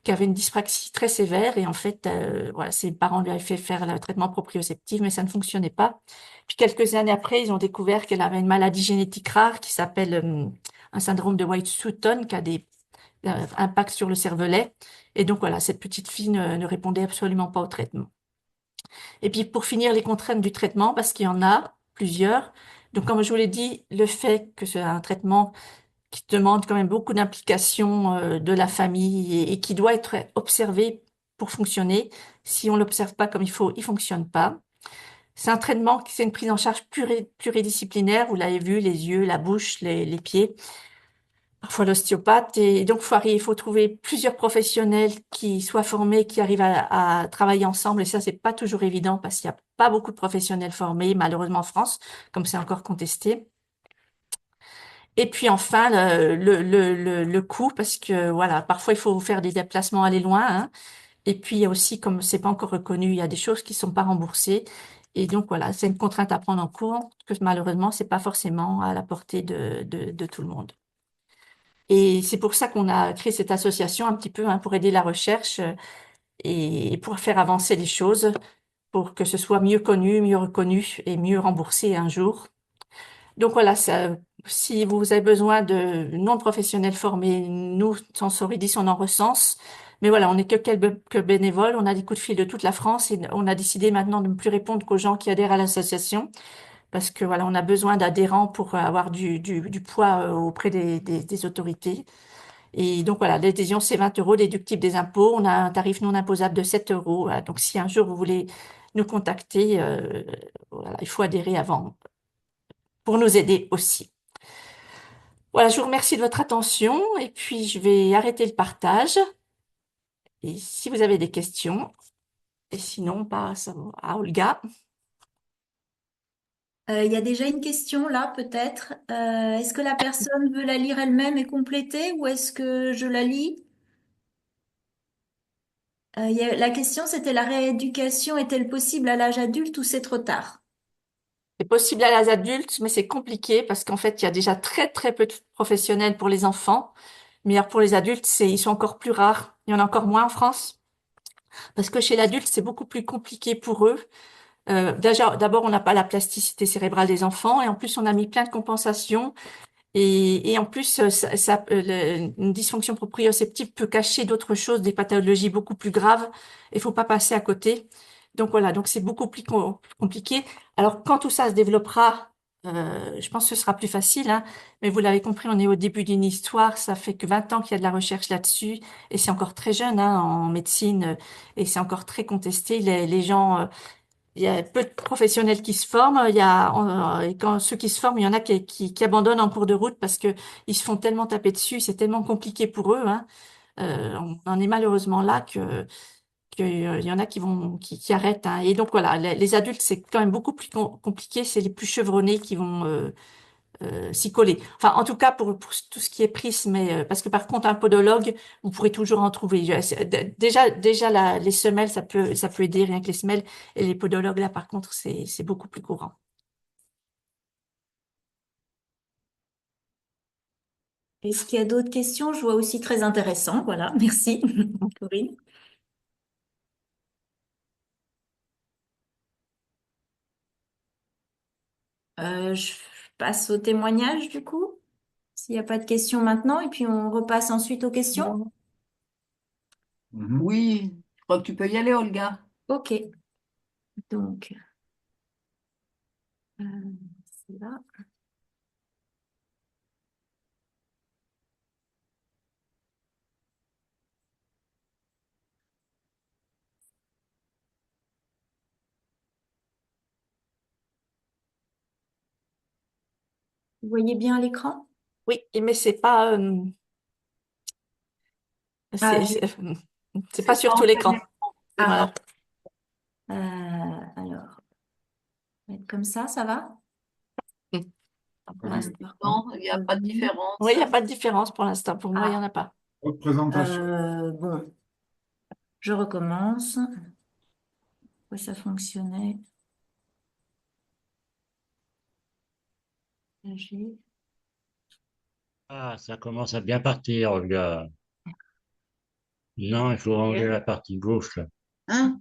qui avait une dyspraxie très sévère et en fait, voilà, ses parents lui avaient fait faire le traitement proprioceptif, mais ça ne fonctionnait pas. Puis quelques années après, ils ont découvert qu'elle avait une maladie génétique rare qui s'appelle un syndrome de White-Sutton, qui a des impacts sur le cervelet. Et donc voilà, cette petite fille ne répondait absolument pas au traitement. Et puis pour finir, les contraintes du traitement, parce qu'il y en a plusieurs. Donc comme je vous l'ai dit, le fait que c'est un traitement qui demande quand même beaucoup d'implication de la famille et qui doit être observé pour fonctionner. Si on l'observe pas comme il fonctionne pas. C'est un traitement, c'est une prise en charge pluridisciplinaire. Vous l'avez vu, les yeux, la bouche, les pieds, parfois l'ostéopathe. Et donc, il faut trouver plusieurs professionnels qui soient formés, qui arrivent à travailler ensemble. Et ça, c'est pas toujours évident parce qu'il n'y a pas beaucoup de professionnels formés, malheureusement en France, comme c'est encore contesté. Et puis enfin, le coût, parce que voilà, parfois il faut faire des déplacements aller loin, hein. Et puis, il y a aussi, comme c'est pas encore reconnu, il y a des choses qui sont pas remboursées. Et donc, voilà, c'est une contrainte à prendre en compte, que malheureusement, c'est pas forcément à la portée de tout le monde. Et c'est pour ça qu'on a créé cette association un petit peu, hein, pour aider la recherche et pour faire avancer les choses, pour que ce soit mieux connu, mieux reconnu et mieux remboursé un jour. Donc voilà, si vous avez besoin de non-professionnels formés, nous, Sensoridis, on en recense. Mais voilà, on n'est que bénévoles, on a des coups de fil de toute la France et on a décidé maintenant de ne plus répondre qu'aux gens qui adhèrent à l'association parce que voilà, on a besoin d'adhérents pour avoir du poids auprès des autorités. Et donc voilà, l'adhésion, c'est 20 euros déductible des impôts. On a un tarif non imposable de 7 euros. Voilà. Donc si un jour vous voulez nous contacter, voilà, il faut adhérer avant pour nous aider aussi. Voilà, je vous remercie de votre attention et puis je vais arrêter le partage. Et si vous avez des questions, et sinon, on passe à Olga. Il y a déjà une question là, peut-être. Est-ce que la personne veut la lire elle-même et compléter ou est-ce que je la lis? La question, c'était la rééducation est-elle possible à l'âge adulte ou c'est trop tard? C'est possible à l'âge adulte, mais c'est compliqué parce qu'en fait, il y a déjà très très peu de professionnels pour les enfants. Mais alors pour les adultes, ils sont encore plus rares. Il y en a encore moins en France. Parce que chez l'adulte, c'est beaucoup plus compliqué pour eux. Déjà, d'abord, on n'a pas la plasticité cérébrale des enfants et en plus, on a mis plein de compensations. Et en plus, une dysfonction proprioceptive peut cacher d'autres choses, des pathologies beaucoup plus graves. Il faut pas passer à côté. Donc voilà, donc c'est beaucoup plus compliqué. Alors quand tout ça se développera, je pense que ce sera plus facile, hein. Mais vous l'avez compris, on est au début d'une histoire. Ça fait que 20 ans qu'il y a de la recherche là-dessus, et c'est encore très jeune, hein, en médecine, et c'est encore très contesté. Les gens il y a peu de professionnels qui se forment. Et quand ceux qui se forment, il y en a qui abandonnent en cours de route parce que ils se font tellement taper dessus, c'est tellement compliqué pour eux, hein. On en est malheureusement là il y en a qui arrêtent, hein. Et donc voilà, les adultes, c'est quand même beaucoup plus compliqué. C'est les plus chevronnés qui vont s'y coller. Enfin, en tout cas, pour tout ce qui est prisme, mais, parce que par contre, un podologue, vous pourrez toujours en trouver. Déjà les semelles, ça peut aider, rien que les semelles. Et les podologues, là, par contre, c'est beaucoup plus courant. Est-ce qu'il y a d'autres questions? Je vois aussi très intéressant. Voilà, merci, Corinne. Je passe au témoignage du coup, s'il n'y a pas de questions maintenant, et puis on repasse ensuite aux questions. Non. Oui, je crois que tu peux y aller, Olga. Ok, donc, euh, Là. Vous voyez bien l'écran? Oui, mais c'est pas, Ah, c'est pas C'est sur pas tout en plein l'écran. écran. ah, Voilà. alors, on va être comme ça va? Mm. Pour l'instant. Non, il n'y a pas de Oui, il différence. n'y a pas de différence pour l'instant. Pour moi, il n'y en Ah, a pas. Représentation. bon, je recommence. Pourquoi ça fonctionnait? J'ai- Ah, ça commence à bien partir, Olga. Non, il faut ranger la partie gauche, là. Hein?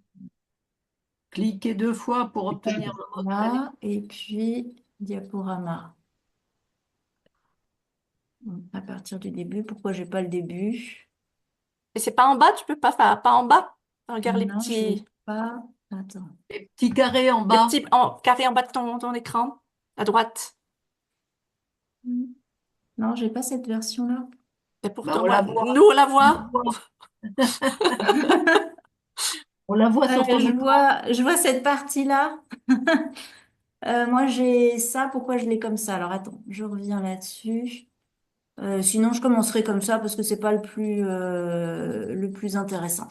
Cliquez 2 fois pour obtenir le mot de prénom. Là, et puis diaporama. Bon, à partir du début, pourquoi j'ai pas le début? Et c'est pas en bas, tu peux pas faire, pas en bas. Regarde Non, j'ai pas. Attends. Les petits carrés en les bas. petits carrés en bas de ton écran, à droite. Non, j'ai pas cette version-là. Et Ben, pourtant, on la voit. nous, on la On la voit. voit. On la voit sur ton écran. Je vois cette partie-là. Moi, j'ai ça. Pourquoi je l'ai comme ça? Alors, attends, je reviens là-dessus. Sinon, je commencerai comme ça parce que c'est pas le plus intéressant.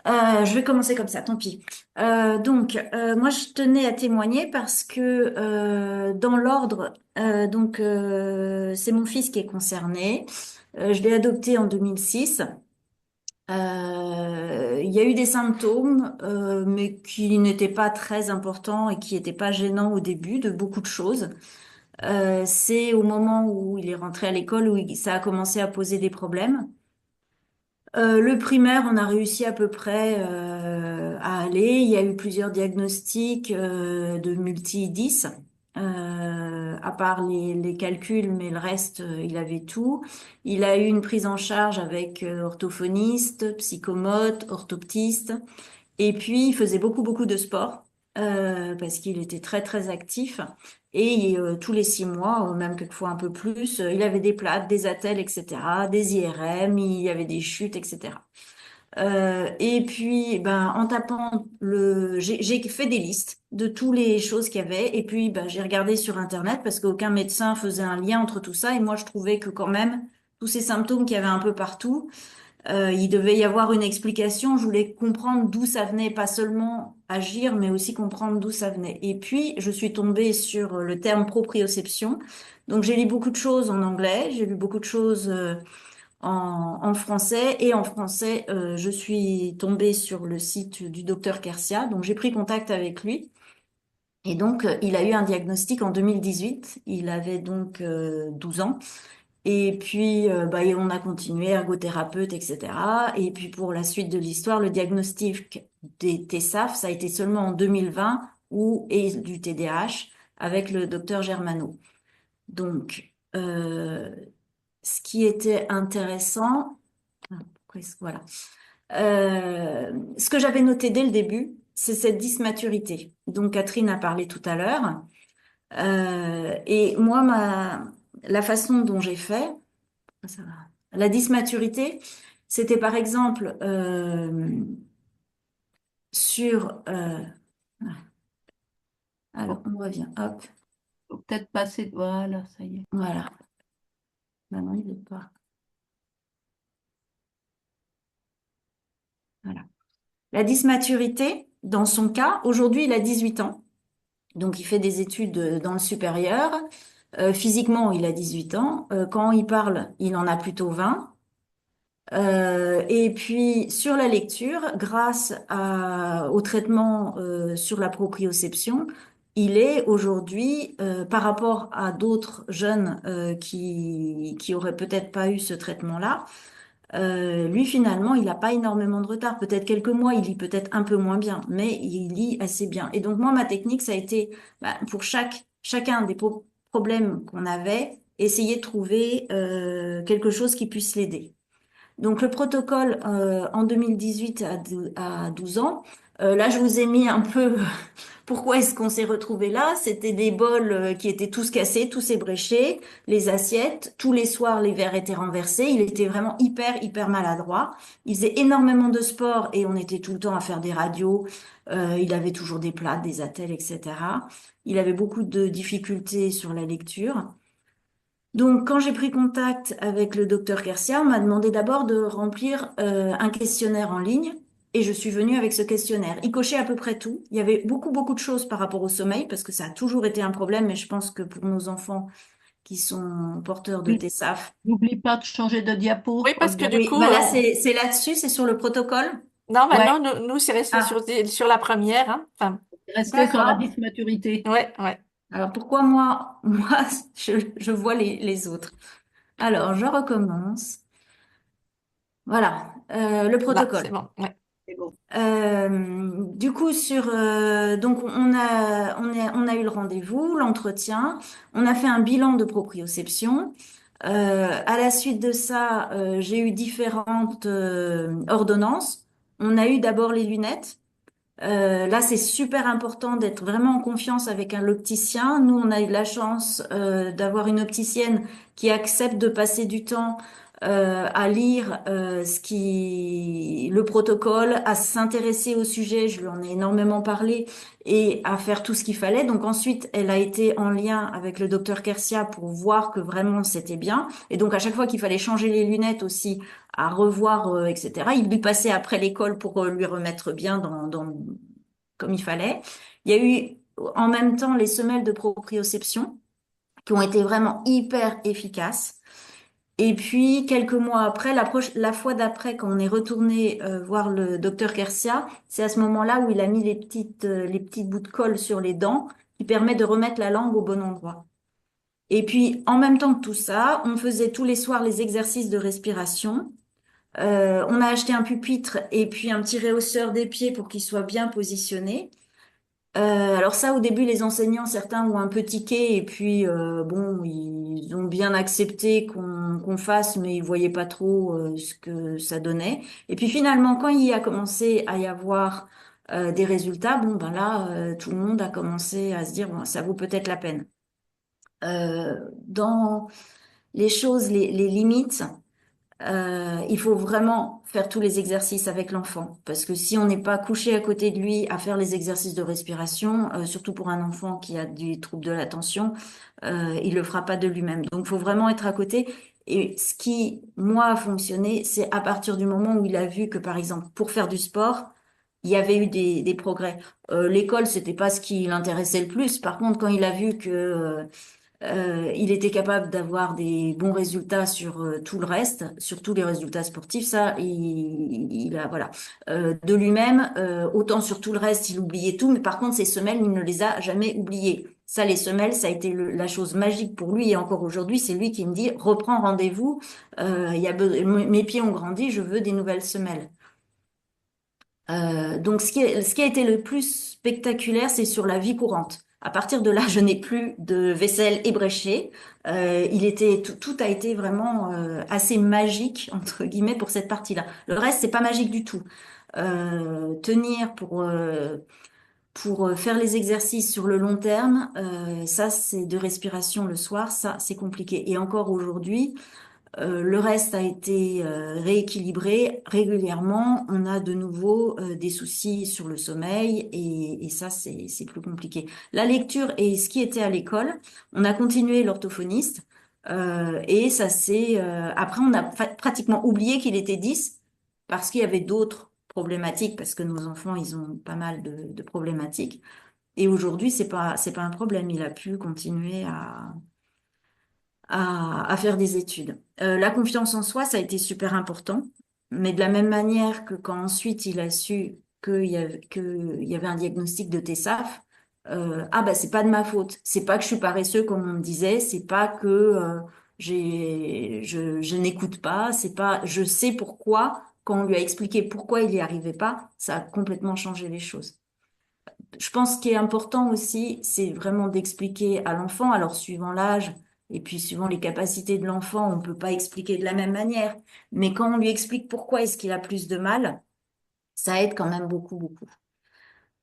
Je vais commencer comme ça, tant pis. Moi, je tenais à témoigner parce que dans l'ordre, c'est mon fils qui est concerné. Je l'ai adopté en 2006. Il y a eu des symptômes, mais qui n'étaient pas très importants et qui n'étaient pas gênants au début de beaucoup de choses. C'est au moment où il est rentré à l'école où ça a commencé à poser des problèmes. Le primaire, on a réussi à peu près à aller. Il y a eu plusieurs diagnostics de multi-10, à part les calculs, mais le reste, il avait tout. Il a eu une prise en charge avec orthophoniste, psychomote, orthoptiste. Et puis, il faisait beaucoup, beaucoup de sport parce qu'il était très, très actif. Et tous les 6 mois, même quelquefois un peu plus, il avait des plates, des attelles, etc., des IRM, il y avait des chutes, etc. Et puis, ben, en tapant j'ai fait des listes de toutes les choses qu'il y avait. Et puis, ben, j'ai regardé sur Internet parce qu'aucun médecin faisait un lien entre tout ça. Et moi, je trouvais que quand même, tous ces symptômes qu'il y avait un peu partout, il devait y avoir une explication. Je voulais comprendre d'où ça venait, pas seulement agir, mais aussi comprendre d'où ça venait. Et puis, je suis tombée sur le terme proprioception. Donc, j'ai lu beaucoup de choses en anglais, j'ai lu beaucoup de choses en français. Et en français, je suis tombée sur le site du docteur Kersia. Donc, j'ai pris contact avec lui. Et donc, il a eu un diagnostic en 2018. Il avait donc 12 ans. Et puis, et on a continué, ergothérapeute, etc. Et puis, pour la suite de l'histoire, le diagnostic des TSAF, ça a été seulement en 2020 et du TDAH avec le docteur Germano. Donc, ce qui était intéressant, voilà. Ce que j'avais noté dès le début, c'est cette dysmaturité dont Catherine a parlé tout à l'heure. Et moi, la façon dont j'ai fait, ça va. La dysmaturité, c'était par exemple sur... alors, on revient. Hop, Faut peut-être passer. Voilà, ça y est. voilà. Maintenant, il est pas. Voilà. La dysmaturité, dans son cas, aujourd'hui, il a 18 ans. Donc, il fait des études dans le supérieur. Physiquement, il a 18 ans. Quand il parle, il en a plutôt 20. Et puis sur la lecture, grâce au traitement sur la proprioception, il est aujourd'hui, par rapport à d'autres jeunes qui auraient peut-être pas eu ce traitement-là, lui finalement, il n'a pas énormément de retard. Peut-être quelques mois, il lit peut-être un peu moins bien, mais il lit assez bien. Et donc moi, ma technique, ça a été pour chacun des problèmes qu'on avait, essayer de trouver quelque chose qui puisse l'aider. Donc le protocole en 2018 à 12 ans, là je vous ai mis un peu pourquoi est-ce qu'on s'est retrouvé là. C'était des bols qui étaient tous cassés, tous ébréchés, les assiettes, tous les soirs les verres étaient renversés. Il était vraiment hyper maladroit. Il faisait énormément de sport et on était tout le temps à faire des radios. Il avait toujours des plates, des attelles, etc. Il avait beaucoup de difficultés sur la lecture. Donc, quand j'ai pris contact avec le docteur Kersia, on m'a demandé d'abord de remplir un questionnaire en ligne et je suis venue avec ce questionnaire. Il cochait à peu près tout. Il y avait beaucoup de choses par rapport au sommeil parce que ça a toujours été un problème, mais je pense que pour nos enfants qui sont porteurs de TSAF, N'oublie pas de changer de diapo, Oui, parce que Olga. du oui, coup, bah là c'est là-dessus, c'est sur le protocole. non, Ouais, maintenant, nous c'est resté Ah, sur la première, hein. Enfin, restez sur la d'accord. dysmaturité. ouais. Alors pourquoi moi je vois les autres. Alors je recommence. Voilà, le Là, protocole. c'est bon. Ouais. C'est bon. Du coup, donc on a eu le rendez-vous, l'entretien, on a fait un bilan de proprioception. À la suite de ça, j'ai eu différentes ordonnances. On a eu d'abord les lunettes. Là, c'est super important d'être vraiment en confiance avec un opticien. Nous, on a eu de la chance d'avoir une opticienne qui accepte de passer du temps à lire le protocole, à s'intéresser au sujet. Je lui en ai énormément parlé et à faire tout ce qu'il fallait. Donc ensuite, elle a été en lien avec le docteur Kersia pour voir que vraiment c'était bien. Et donc à chaque fois qu'il fallait changer les lunettes aussi à revoir, etc. Il lui passait après l'école pour lui remettre bien comme il fallait. Il y a eu en même temps les semelles de proprioception qui ont été vraiment hyper efficaces. Et puis, quelques mois après, la fois d'après, quand on est retourné voir le docteur Kersia, c'est à ce moment-là où il a mis les petits bouts de colle sur les dents qui permet de remettre la langue au bon endroit. Et puis, en même temps que tout ça, on faisait tous les soirs les exercices de respiration. On a acheté un pupitre et puis un petit réhausseur des pieds pour qu'il soit bien positionné. Alors ça, au début, les enseignants, certains ont un peu tiqué et puis bon, ils ont bien accepté qu'on fasse, mais ils voyaient pas trop ce que ça donnait. Et puis finalement, quand il a commencé à y avoir des résultats, bon ben là, tout le monde a commencé à se dire bon, ça vaut peut-être la peine. Dans les choses, les limites. Il faut vraiment faire tous les exercices avec l'enfant parce que si on n'est pas couché à côté de lui à faire les exercices de respiration, surtout pour un enfant qui a des troubles de l'attention, il le fera pas de lui-même. Donc, il faut vraiment être à côté. Et ce qui, moi, a fonctionné, c'est à partir du moment où il a vu que, par exemple, pour faire du sport, il y avait eu des progrès. L'école, c'était pas ce qui l'intéressait le plus. Par contre, quand il a vu que il était capable d'avoir des bons résultats sur tout le reste, sur tous les résultats sportifs. Ça, il a voilà de lui-même. Autant sur tout le reste, il oubliait tout, mais par contre ses semelles, il ne les a jamais oubliées. Ça, les semelles, ça a été la chose magique pour lui et encore aujourd'hui, c'est lui qui me dit reprends rendez-vous. Mes pieds ont grandi, je veux des nouvelles semelles. Donc, ce qui a été le plus spectaculaire, c'est sur la vie courante. À partir de là, je n'ai plus de vaisselle ébréchée. Tout a été vraiment assez magique entre guillemets pour cette partie-là. Le reste, c'est pas magique du tout. Tenir pour faire les exercices sur le long terme, ça, c'est de respiration le soir, ça, c'est compliqué. Et encore aujourd'hui. Le reste a été rééquilibré régulièrement. On a de nouveau des soucis sur le sommeil et ça, c'est plus compliqué. La lecture et ce qui était à l'école, on a continué l'orthophoniste et ça c'est après on a pratiquement oublié qu'il était 10 parce qu'il y avait d'autres problématiques parce que nos enfants ils ont pas mal de problématiques et aujourd'hui c'est pas un problème. Il a pu continuer à faire des études. La confiance en soi, ça a été super important, mais de la même manière que quand ensuite il a su qu'il y avait un diagnostic de TSAF, ah bah c'est pas de ma faute, c'est pas que je suis paresseux comme on me disait, c'est pas que je n'écoute pas, c'est pas, je sais pourquoi. Quand on lui a expliqué pourquoi il n'y arrivait pas, ça a complètement changé les choses. Je pense qu'il est important aussi, c'est vraiment d'expliquer à l'enfant, alors suivant l'âge Et puis, suivant les capacités de l'enfant, on ne peut pas expliquer de la même manière. Mais quand on lui explique pourquoi est-ce qu'il a plus de mal, ça aide quand même beaucoup, beaucoup.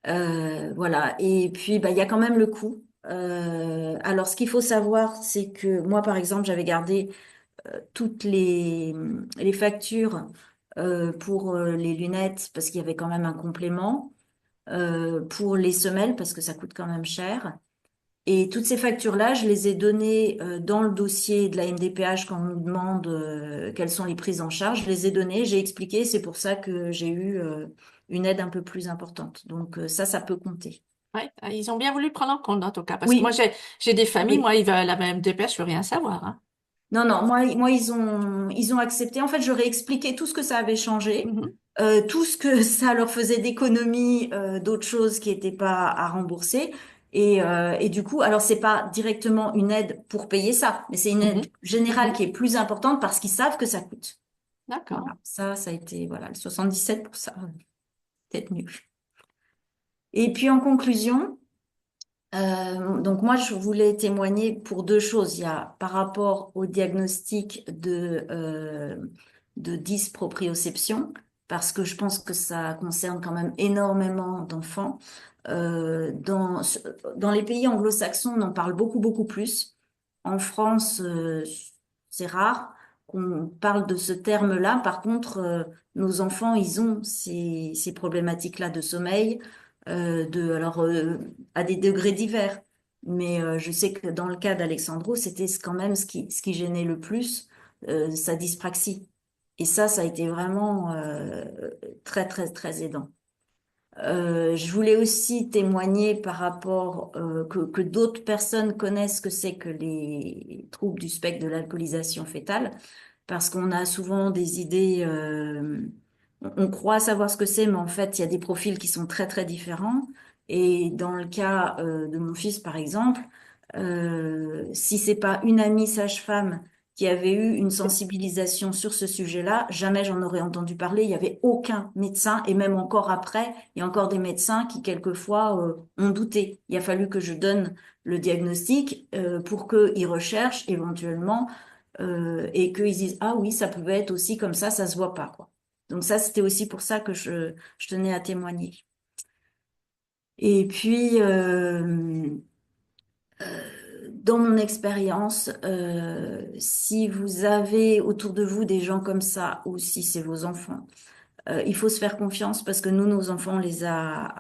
Voilà. Et puis, bah, il y a quand même le coût. Alors, ce qu'il faut savoir, c'est que moi, par exemple, j'avais gardé toutes les factures pour les lunettes parce qu'il y avait quand même un complément, pour les semelles parce que ça coûte quand même cher. Et toutes ces factures-là, je les ai données dans le dossier de la MDPH quand on nous demande quelles sont les prises en charge. Je les ai données, j'ai expliqué, c'est pour ça que j'ai eu une aide un peu plus importante. Donc ça peut compter. Ouais, ils ont bien voulu prendre en compte en tout cas, parce que moi Oui, j'ai des familles, oui. moi ils veulent la même dépêche, je veux rien savoir. Hein. Non, non, moi ils ont accepté. En fait, j'aurais expliqué tout ce que ça avait changé, Mhm, tout ce que ça leur faisait d'économie, d'autres choses qui n'étaient pas à rembourser. Et du coup, alors c'est pas directement une aide pour payer ça, mais c'est une mhm, aide générale mhm. qui est plus importante parce qu'ils savent que ça coûte. D'accord. Voilà, ça a été, voilà, le 77 pour ça, peut-être mieux. Et puis en conclusion, donc moi, je voulais témoigner pour deux choses. Il y a par rapport au diagnostic de dysproprioception, parce que je pense que ça concerne quand même énormément d'enfants. Dans les pays anglo-saxons, on en parle beaucoup, beaucoup plus. En France, c'est rare qu'on parle de ce terme-là. Par contre, nos enfants, ils ont ces problématiques-là de sommeil, à des degrés divers. Mais je sais que dans le cas d'Alexandro, c'était quand même ce qui gênait le plus, sa dyspraxie. Et ça a été vraiment très, très, très aidant. Je voulais aussi témoigner par rapport que d'autres personnes connaissent ce que c'est que les troubles du spectre de l'alcoolisation fœtale, parce qu'on a souvent des idées, on croit savoir ce que c'est, mais en fait, il y a des profils qui sont très, très différents. Et dans le cas de mon fils, par exemple, si c'est pas une amie sage-femme qui avait eu une sensibilisation sur ce sujet-là, jamais j'en aurais entendu parler. Il n'y avait aucun médecin, et même encore après, il y a encore des médecins qui quelquefois ont douté. Il a fallu que je donne le diagnostic pour qu'ils recherchent éventuellement et qu'ils disent, ah oui, ça pouvait être aussi comme ça se voit pas, quoi. Donc ça, c'était aussi pour ça que je tenais à témoigner. Et puis, dans mon expérience, si vous avez autour de vous des gens comme ça, ou si c'est vos enfants, il faut se faire confiance parce que nous, nos enfants, on les a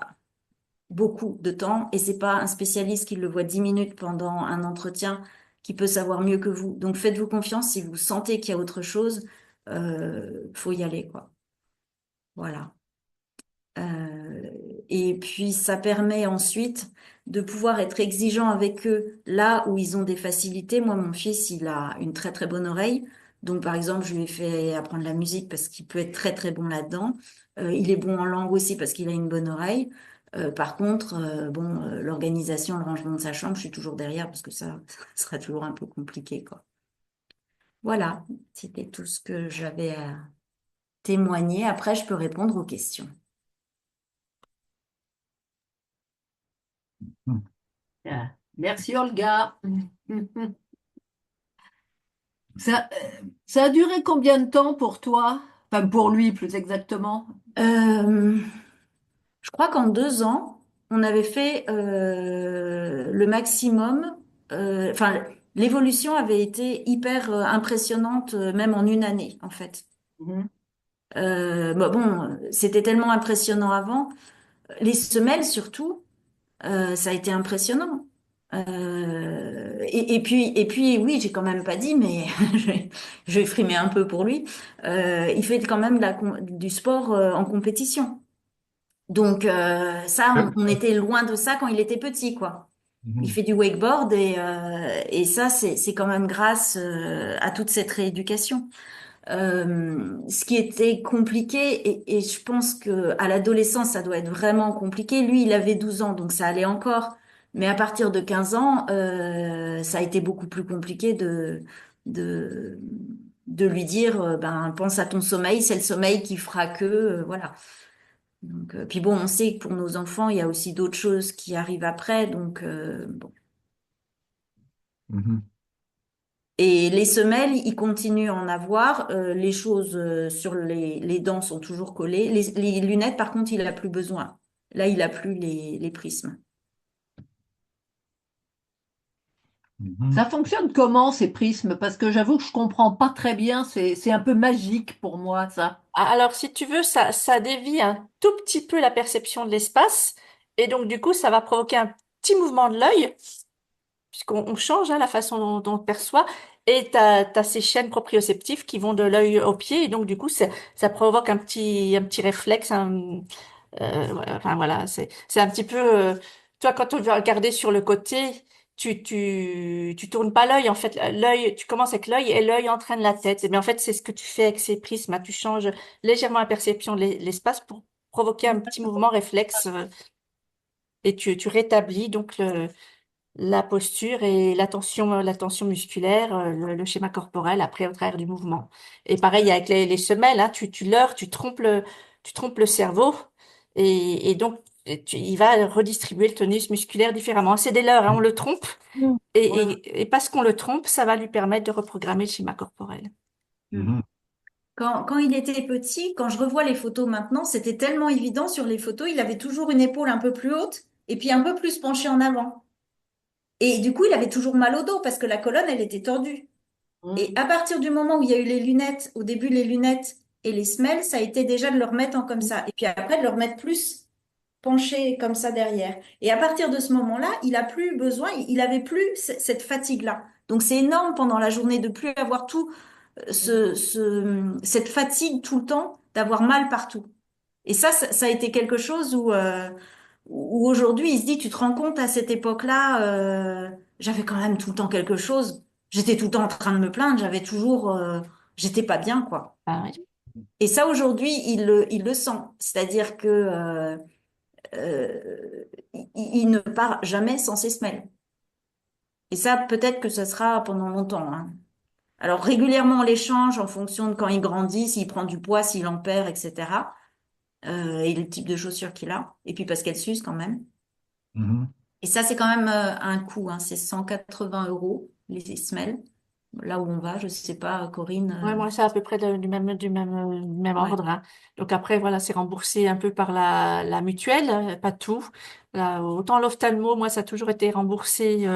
beaucoup de temps et c'est pas un spécialiste qui le voit 10 minutes pendant un entretien qui peut savoir mieux que vous. Donc faites-vous confiance si vous sentez qu'il y a autre chose, faut y aller, quoi. Voilà. Euh, et puis ça permet ensuite de pouvoir être exigeant avec eux là où ils ont des facilités. Moi, mon fils, il a une très très bonne oreille. Donc par exemple, je lui ai fait apprendre la musique parce qu'il peut être très très bon là-dedans. Il est bon en langue aussi parce qu'il a une bonne oreille. Par contre, bon, l'organisation, le rangement de sa chambre, je suis toujours derrière parce que ça, ça sera toujours un peu compliqué, quoi. Voilà, c'était tout ce que j'avais à témoigner. Après, je peux répondre aux questions. Bien. Merci Olga. Ça, ça a duré combien de temps pour toi? Enfin, pour lui, plus exactement. Euh, Je crois qu'en 2 ans, on avait fait le maximum. Enfin, l'évolution avait été hyper impressionnante, même en une année, en fait. Mhm. Bon, c'était tellement impressionnant avant. Les semelles, surtout, ça a été impressionnant. Et puis, oui, j'ai quand même pas dit, mais je vais frimer un peu pour lui. Il fait quand même du sport en compétition. Donc ça, on était loin de ça quand il était petit, quoi. Il Mhm. fait du wakeboard et ça, c'est quand même grâce à toute cette rééducation. Ce qui était compliqué, et je pense que à l'adolescence, ça doit être vraiment compliqué. Lui, il avait 12 ans, donc ça allait encore. Mais à partir de 15 ans, ça a été beaucoup plus compliqué de, de lui dire, ben, pense à ton sommeil, c'est le sommeil qui fera que, voilà. Donc, puis bon, on sait que pour nos enfants, il y a aussi d'autres choses qui arrivent après. Donc, bon. Mhm. Et les semelles, il continue à en avoir. Les choses sur les dents sont toujours collées. Les lunettes, par contre, il a plus besoin. Là, il a plus les prismes. Mhm. Ça fonctionne comment ces prismes? Parce que j'avoue que je comprends pas très bien, c'est un peu magique pour moi ça. Alors, si tu veux, ça dévie un tout petit peu la perception de l'espace. Et donc, du coup, ça va provoquer un petit mouvement de l'œil, puisqu'on change la façon dont on perçoit. Et t'as ces chaînes proprioceptives qui vont de l'œil au pied. Et donc, du coup, ça provoque un petit réflexe. Ouais, enfin, voilà, c'est un petit peu... toi, quand on veut regarder sur le côté, tu tournes pas l'œil. En fait, l'œil, tu commences avec l'œil et l'œil entraîne la tête. Mais en fait, c'est ce que tu fais avec ces prismes, hein. Tu changes légèrement la perception de l'espace pour provoquer un petit mouvement réflexe et tu rétablis donc la posture et la tension musculaire, le schéma corporel après au travers du mouvement. Et pareil avec les semelles, hein, tu leurres, tu trompes le cerveau et donc il va redistribuer le tonus musculaire différemment. C'est des leurres, hein, on le trompe Mm. Ouais. et parce qu'on le trompe, ça va lui permettre de reprogrammer le schéma corporel. Mm. Mhm. Quand il était petit, quand je revois les photos maintenant, c'était tellement évident sur les photos, il avait toujours une épaule un peu plus haute et puis un peu plus penchée en avant. Et du coup, il avait toujours mal au dos parce que la colonne, elle était tordue. Et Mm. à partir du moment où il y a eu les lunettes, au début les lunettes et les semelles, ça a été déjà de le remettre en comme ça. Et puis après de le remettre plus penché comme ça derrière. Et à partir de ce moment-là, il a plus besoin, il avait plus cette fatigue-là. Donc c'est énorme pendant la journée de plus avoir tout cette fatigue tout le temps, d'avoir mal partout. Et ça a été quelque chose où aujourd'hui, il se dit, tu te rends compte à cette époque-là, j'avais quand même tout le temps quelque chose. J'étais tout le temps en train de me plaindre, j'étais pas bien, quoi. Ah oui. Et ça, aujourd'hui, il le sent. C'est-à-dire que il ne part jamais sans ses semelles. Et ça, peut-être que ça sera pendant longtemps, hein. Alors, régulièrement, on les change en fonction de quand il grandit, s'il prend du poids, s'il en perd, etc. Et le type de chaussures qu'il a. Et puis parce qu'elles s'usent quand même. Mhm. Et ça, c'est quand même un coût, hein. C'est 180 € les semelles. Là où on va, je sais pas, Corinne. Ouais, moi, c'est à peu près du même Ouais. ordre, hein. Donc après, voilà, c'est remboursé un peu par la mutuelle, pas tout. Là, autant l'ophtalmo, moi, ça a toujours été remboursé.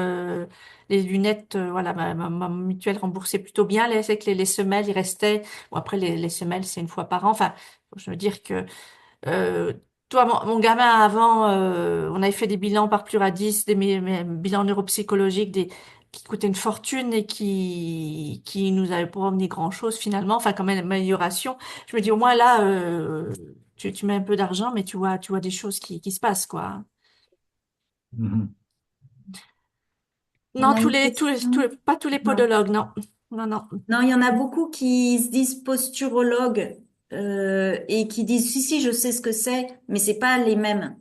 Les lunettes, voilà, ma mutuelle remboursait plutôt bien. C'est que les semelles, il restait. Bon, après, les semelles, c'est une fois par an. Enfin, je veux dire que euh, toi, mon gamin, avant, on avait fait des bilans par Pluradis, bilans neuropsychologiques, qui coûtaient une fortune et qui nous avaient pas amené grand-chose finalement, enfin, quand même, une amélioration. Je me dis, au moins là, tu mets un peu d'argent, mais tu vois des choses qui se passent, quoi. Mhm. On Non, a une question. pas tous les Non. podologues, non. Non, non. Non, il y en a beaucoup qui se disent posturologues et qui disent si, si, je sais ce que c'est, mais c'est pas les mêmes.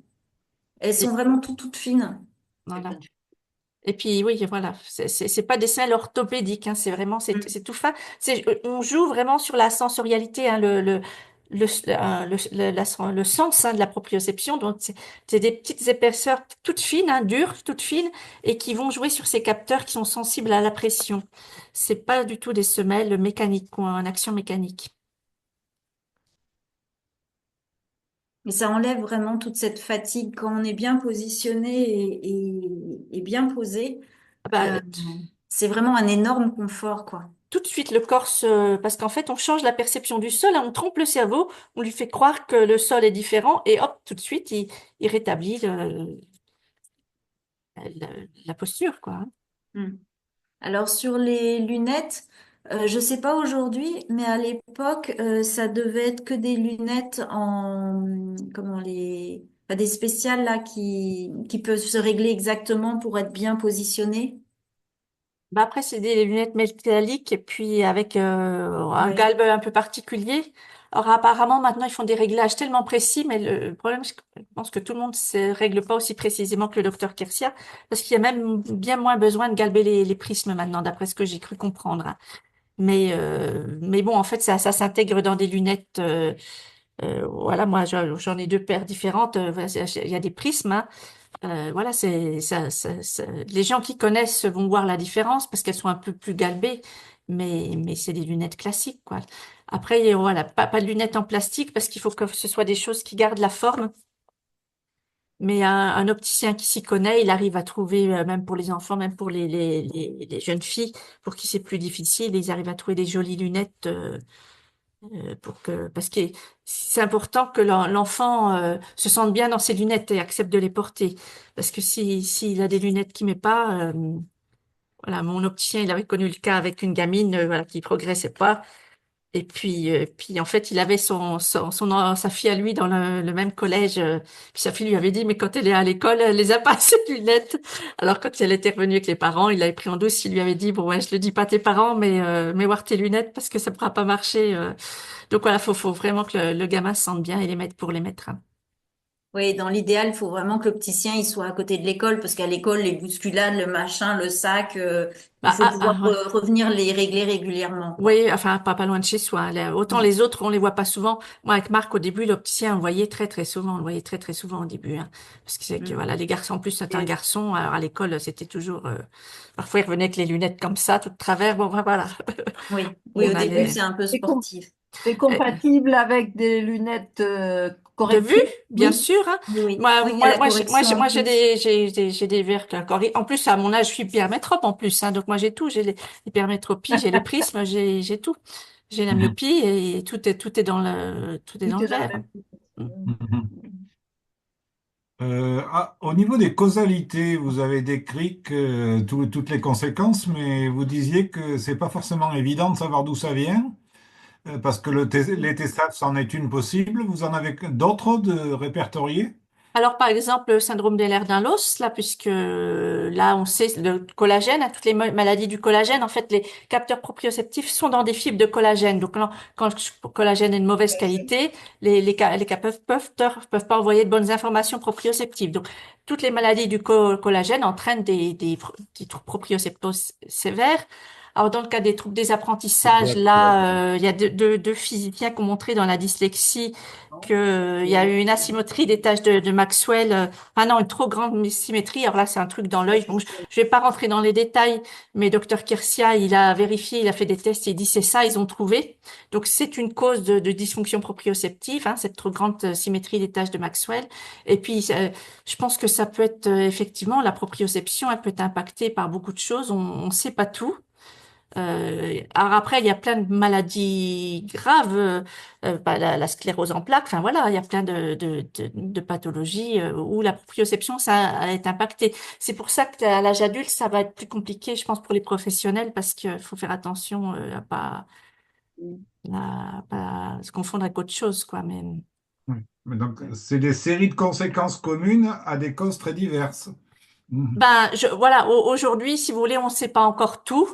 Elles sont Et, vraiment toutes fines. voilà. Et puis oui, voilà, c'est pas des selles orthopédiques, hein, c'est vraiment Mm. c'est tout fin. On joue vraiment sur la sensorialité, hein, le sens, hein, de la proprioception. Donc c'est des petites épaisseurs toutes fines, hein, dures, toutes fines, et qui vont jouer sur ces capteurs qui sont sensibles à la pression. C'est pas du tout des semelles mécaniques ou en action mécanique. Mais ça enlève vraiment toute cette fatigue quand on est bien positionné et bien posé. Ah bah, euh, c'est vraiment un énorme confort, quoi. tout de suite le corps parce qu'en fait on change la perception du sol, hein, on trompe le cerveau, on lui fait croire que le sol est différent et hop, tout de suite il rétablit la posture, quoi, hein. Mm. Alors sur les lunettes, je sais pas aujourd'hui, mais à l'époque, ça devait être que des lunettes en comment enfin, des spéciales là qui peuvent se régler exactement pour être bien positionnées. Bah après c'est des lunettes métalliques et puis avec un Ouais. galbe un peu particulier. Alors apparemment maintenant ils font des réglages tellement précis, mais le problème c'est que je pense que tout le monde ne se règle pas aussi précisément que le docteur Kersia, parce qu'il y a même bien moins besoin de galber les prismes maintenant, d'après ce que j'ai cru comprendre, hein. Mais bon, en fait, ça s'intègre dans des lunettes. Voilà, moi, j'en ai deux paires différentes. Voilà, il y a des prismes, hein. Voilà, les gens qui connaissent vont voir la différence parce qu'elles sont un peu plus galbées, mais c'est des lunettes classiques, quoi. Après, voilà, pas de lunettes en plastique parce qu'il faut que ce soit des choses qui gardent la forme. Mais un opticien qui s'y connaît, il arrive à trouver, même pour les enfants, même pour les jeunes filles, pour qui c'est plus difficile, ils arrivent à trouver des jolies lunettes parce que c'est important que l'enfant se sente bien dans ses lunettes et accepte de les porter. Parce que s'il a des lunettes qu'il met pas, voilà, mon opticien, il avait connu le cas avec une gamine, voilà, qui progressait pas. Et puis en fait, il avait sa fille à lui dans le même collège. Puis sa fille lui avait dit, mais quand elle est à l'école, elle les a pas ses lunettes. Alors quand elle était revenue avec les parents, il l'avait pris en douce. Il lui avait dit, bon ouais, je le dis pas à tes parents, mais voir tes lunettes parce que ça pourra pas marcher. Donc voilà, faut vraiment que le gamin se sente bien et les mettre pour les mettre, hein. Oui, dans l'idéal, il faut vraiment que l'opticien il soit à côté de l'école parce qu'à l'école, les bousculades, le machin, le sac, il faut pouvoir Ouais. revenir les régler régulièrement, quoi. Oui, enfin, pas loin de chez soi. Autant Mm. les autres, on les voit pas souvent. Moi, avec Marc, au début, l'opticien, on le voyait très, très souvent. On le voyait très, très souvent au début, hein. Parce que c'est que, Mm. voilà, les garçons, en plus, c'est un Et- garçon. Alors, à l'école, c'était toujours, parfois, il revenait avec les lunettes comme ça, tout de travers. Bon, ben, voilà. Oui, oui, au On début, allait, c'est un peu C'est com- sportif. c'est euh, compatible avec des lunettes de vue, correctrices? bien Oui. sûr, hein. Oui, oui, Moi, oui, il y a moi, la moi, correction en j'ai plus. j'ai des verres encore. En plus, à mon âge, je suis hypermétrope en plus, hein. Donc, moi, j'ai tout. J'ai l'hypermétropie, j'ai les prismes, j'ai tout. J'ai la Mhm. myopie et tout est tout est dans Tout le est dans le verre. même. Mm. Mhm. Au niveau des causalités, vous avez décrit que toutes les conséquences, mais vous disiez que c'est pas forcément évident de savoir d'où ça vient, parce que les TSAF, c'en est une possible. Vous en avez d'autres de répertoriés? Alors, par exemple, le syndrome d'Ehlers-Danlos, là, puisque là, on sait le collagène, hein, toutes les maladies du collagène, en fait, les capteurs proprioceptifs sont dans des fibres de collagène. Donc, quand le collagène est de mauvaise qualité, les capteurs peuvent pas envoyer de bonnes informations proprioceptives. Donc, toutes les maladies du collagène entraînent des troubles proprioceptaux sévères. Alors, dans le cas des troubles des apprentissages, Exact, ouais. là, il y a deux physiciens qui ont montré dans la dyslexie que il y a eu une asymétrie des tâches de Maxwell. Ah non, une trop grande symétrie. Alors là, c'est un truc dans l'œil. Bon, je vais pas rentrer dans les détails, mais docteur Kirsia, il a vérifié, il a fait des tests, il dit c'est ça, ils ont trouvé. Donc c'est une cause de dysfonction proprioceptive, hein, cette trop grande symétrie des tâches de Maxwell. Et puis, je pense que ça peut être effectivement la proprioception, elle peut être impactée par beaucoup de choses. On sait pas tout. Alors après, il y a plein de maladies graves, bah, la sclérose en plaques, enfin voilà, il y a plein de pathologies où la proprioception, ça est impacté. C'est pour ça qu'à l'âge adulte, ça va être plus compliqué, je pense, pour les professionnels, parce qu'il faut faire attention à pas se confondre avec autre chose, quoi. Mais Oui. Mais donc, c'est des séries de conséquences communes à des causes très diverses. Mhm. ben, voilà, aujourd'hui, si vous voulez, on ne sait pas encore tout.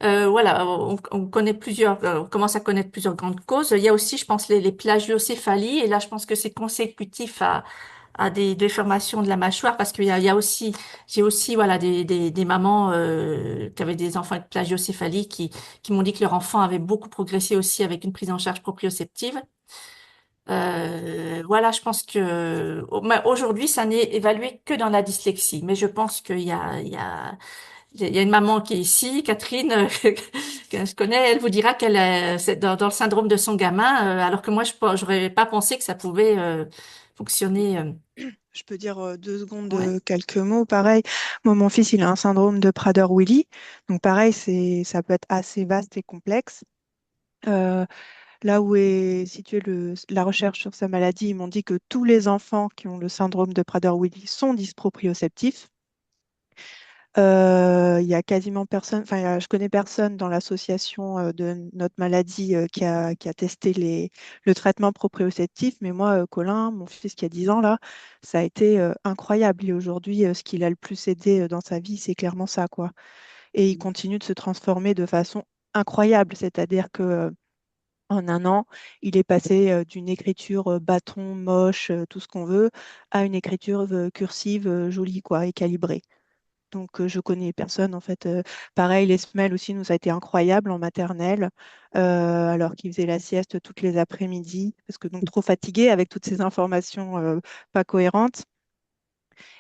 Voilà, on connaît on commence à connaître plusieurs grandes causes. Il y a aussi, je pense, les plagiocéphalies. Et là, je pense que c'est consécutif à des déformations de la mâchoire parce il y a aussi, j'ai aussi, voilà, des mamans qui avaient des enfants avec plagiocéphalie qui m'ont dit que leur enfant avait beaucoup progressé aussi avec une prise en charge proprioceptive. Voilà, je pense que mais aujourd'hui, ça n'est évalué que dans la dyslexie. Mais je pense il y a une maman qui est ici, Catherine, que je connais, elle vous dira qu'elle est c'est dans le syndrome de son gamin, alors que moi, j'aurais pas pensé que ça pouvait fonctionner. Je peux dire 2 secondes, Ouais. quelques mots. Pareil, moi, mon fils, il a un syndrome de Prader-Willi. Donc, pareil, ça peut être assez vaste et complexe. Euh, Là où est située la recherche sur sa maladie, ils m'ont dit que tous les enfants qui ont le syndrome de Prader-Willi sont dysproprioceptifs. Il y a quasiment personne, enfin, je connais personne dans l'association de notre maladie qui a testé le traitement proprioceptif, mais moi, Colin, mon fils qui a 10 ans là, ça a été incroyable. Et aujourd'hui, ce qui l'a le plus aidé dans sa vie, c'est clairement ça, quoi. Et il continue de se transformer de façon incroyable, c'est-à-dire que en un an, il est passé d'une écriture bâton, moche, tout ce qu'on veut, à une écriture cursive, jolie, quoi, et calibrée. Donc, je connais personne, en fait. Pareil, les semelles aussi, nous, ça a été incroyable en maternelle, alors qu'il faisait la sieste toutes les après-midi, parce que donc trop fatigué avec toutes ces informations pas cohérentes.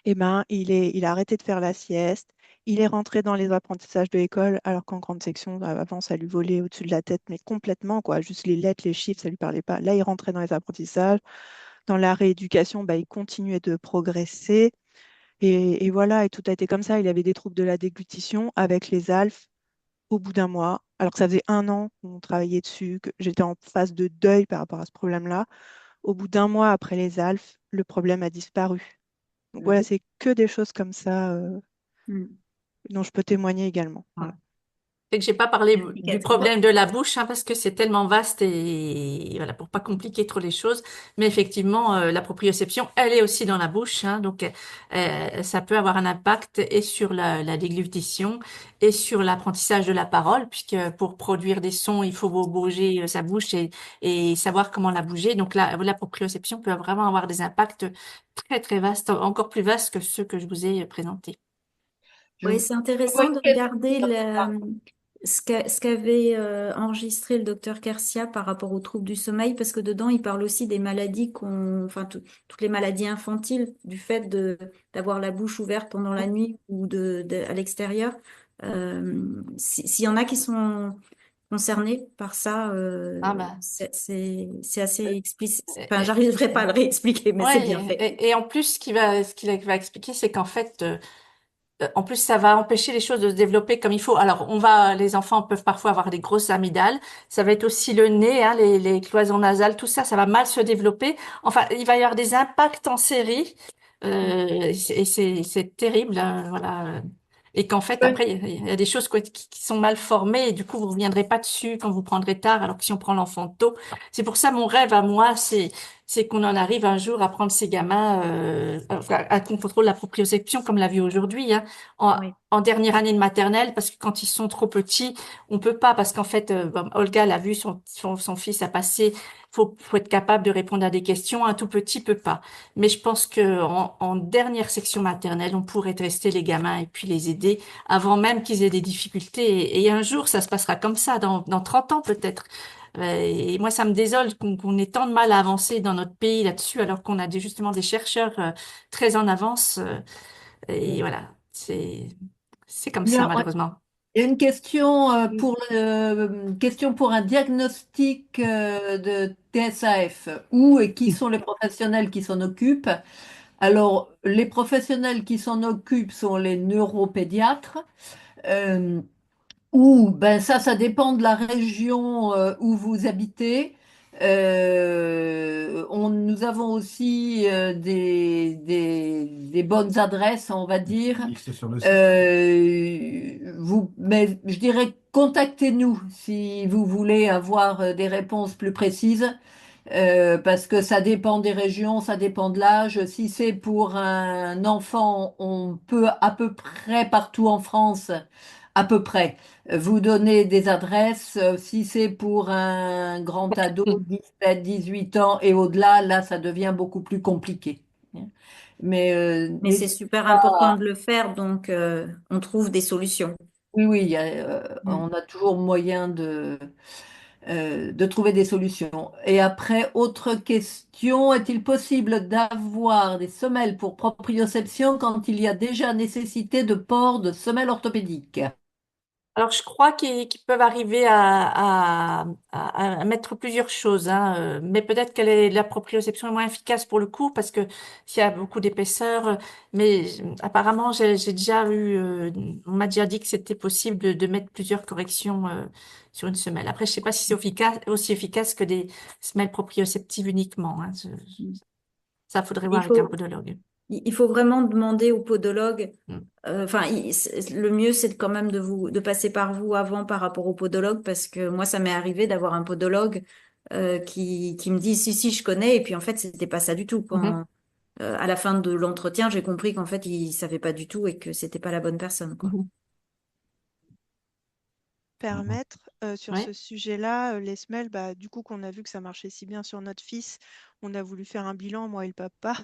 Eh ben, il a arrêté de faire la sieste. Il est rentré dans les apprentissages de l'école, alors qu'en grande section, avant, ça lui volait au-dessus de la tête, mais complètement, quoi. Juste les lettres, les chiffres, ça lui parlait pas. Là, il rentrait dans les apprentissages. Dans la rééducation, bah, il continuait de progresser. Et voilà, et tout a été comme ça. Il avait des troubles de la déglutition avec les ALF au bout d'un mois, alors que ça faisait 1 an qu'on travaillait dessus, que j'étais en phase de deuil par rapport à ce problème-là. Au bout d'un mois après les ALF, le problème a disparu. Donc voilà, c'est que des choses comme ça Mm. dont je peux témoigner également. Voilà. C'est que j'ai pas parlé Merci, du Catherine. problème de la bouche, hein, parce que c'est tellement vaste et voilà, pour pas compliquer trop les choses. Mais effectivement, la proprioception, elle est aussi dans la bouche, hein, donc ça peut avoir un impact et sur la déglutition et sur l'apprentissage de la parole, puisque pour produire des sons, il faut bouger sa bouche et savoir comment la bouger. Donc la proprioception peut vraiment avoir des impacts très très vastes, encore plus vastes que ceux que je vous ai présentés. Je Oui, vois c'est intéressant de une regarder question. ce qu'avait enregistré le docteur Kersia par rapport aux troubles du sommeil, parce que dedans, il parle aussi des maladies enfin, toutes les maladies infantiles, du fait d'avoir la bouche ouverte pendant la nuit ou à l'extérieur. S'il y en a qui sont concernés par ça, Ah bah. c'est assez explicite. Enfin, j'arriverai pas à le réexpliquer, mais c'est bien Ouais, fait. et en plus, ce qu'il va expliquer, c'est qu'en fait, en plus, ça va empêcher les choses de se développer comme il faut. Alors, les enfants peuvent parfois avoir des grosses amygdales. Ça va être aussi le nez, hein, les cloisons nasales, tout ça, ça va mal se développer. Enfin, il va y avoir des impacts en série, et c'est terrible, hein, voilà. Et qu'en fait, Ouais. après, il y a des choses qui sont mal formées et du coup, vous reviendrez pas dessus quand vous prendrez tard. Alors que si on prend l'enfant tôt, c'est pour ça mon rêve à moi, c'est qu'on en arrive un jour à prendre ces gamins, enfin, à qu'on contrôle la proprioception comme l'a vu aujourd'hui, hein, en, Oui. en dernière année de maternelle, parce que quand ils sont trop petits, on peut pas, parce qu'en fait, Olga l'a vu, son fils a passé, faut être capable de répondre à des questions, un tout petit peut pas. Mais je pense que en dernière section maternelle, on pourrait tester les gamins et puis les aider avant même qu'ils aient des difficultés. Et un jour, ça se passera comme ça, dans 30 ans peut-être. Et moi, ça me désole qu'on ait tant de mal à avancer dans notre pays là-dessus, alors qu'on a justement des chercheurs très en avance. Et voilà, c'est comme Il y ça, a, malheureusement. il y a une question Mm. question pour un diagnostic de TSAF. Où et qui sont les professionnels qui s'en occupent? Alors, les professionnels qui s'en occupent sont les neuropédiatres. Euh, Ou, ben ça dépend de la région où vous habitez. Nous avons aussi des bonnes adresses, on va dire. Liste sur le site. Mais je dirais contactez-nous si vous voulez avoir des réponses plus précises. Parce que ça dépend des régions, ça dépend de l'âge. Si c'est pour un enfant, on peut à peu près partout en France, à peu près, vous donner des adresses. Si c'est pour un grand ado, Mm. 17, 18 ans et au-delà, là, ça devient beaucoup plus compliqué. Mais Mais c'est n'hésitez super pas. important de le faire, donc on trouve des solutions. Oui, oui, Mm. on a toujours moyen de trouver des solutions. Et après, autre question, est-il possible d'avoir des semelles pour proprioception quand il y a déjà nécessité de port de semelles orthopédiques? Alors, je crois qu'ils peuvent arriver à mettre plusieurs choses, hein, mais peut-être que la proprioception est moins efficace pour le coup parce que s'il y a beaucoup d'épaisseur. Mais apparemment, j'ai déjà eu, on m'a déjà dit que c'était possible de mettre plusieurs corrections sur une semelle. Après, je sais pas si c'est aussi efficace que des semelles proprioceptives uniquement, hein. Ça, faudrait voir Il avec un faut, podologue. il faut vraiment demander au podologue. Mm. Enfin, le mieux, c'est quand même de passer par vous avant par rapport au podologue, parce que moi, ça m'est arrivé d'avoir un podologue qui me dit si, si, je connais, et puis en fait, c'était pas ça du tout. Mhm. À la fin de l'entretien, j'ai compris qu'en fait, il savait pas du tout et que c'était pas la bonne personne, quoi. Mhm. Permettre sur Ouais. ce sujet-là, les semelles, bah, du coup qu'on a vu que ça marchait si bien sur notre fils, on a voulu faire un bilan, moi et le papa,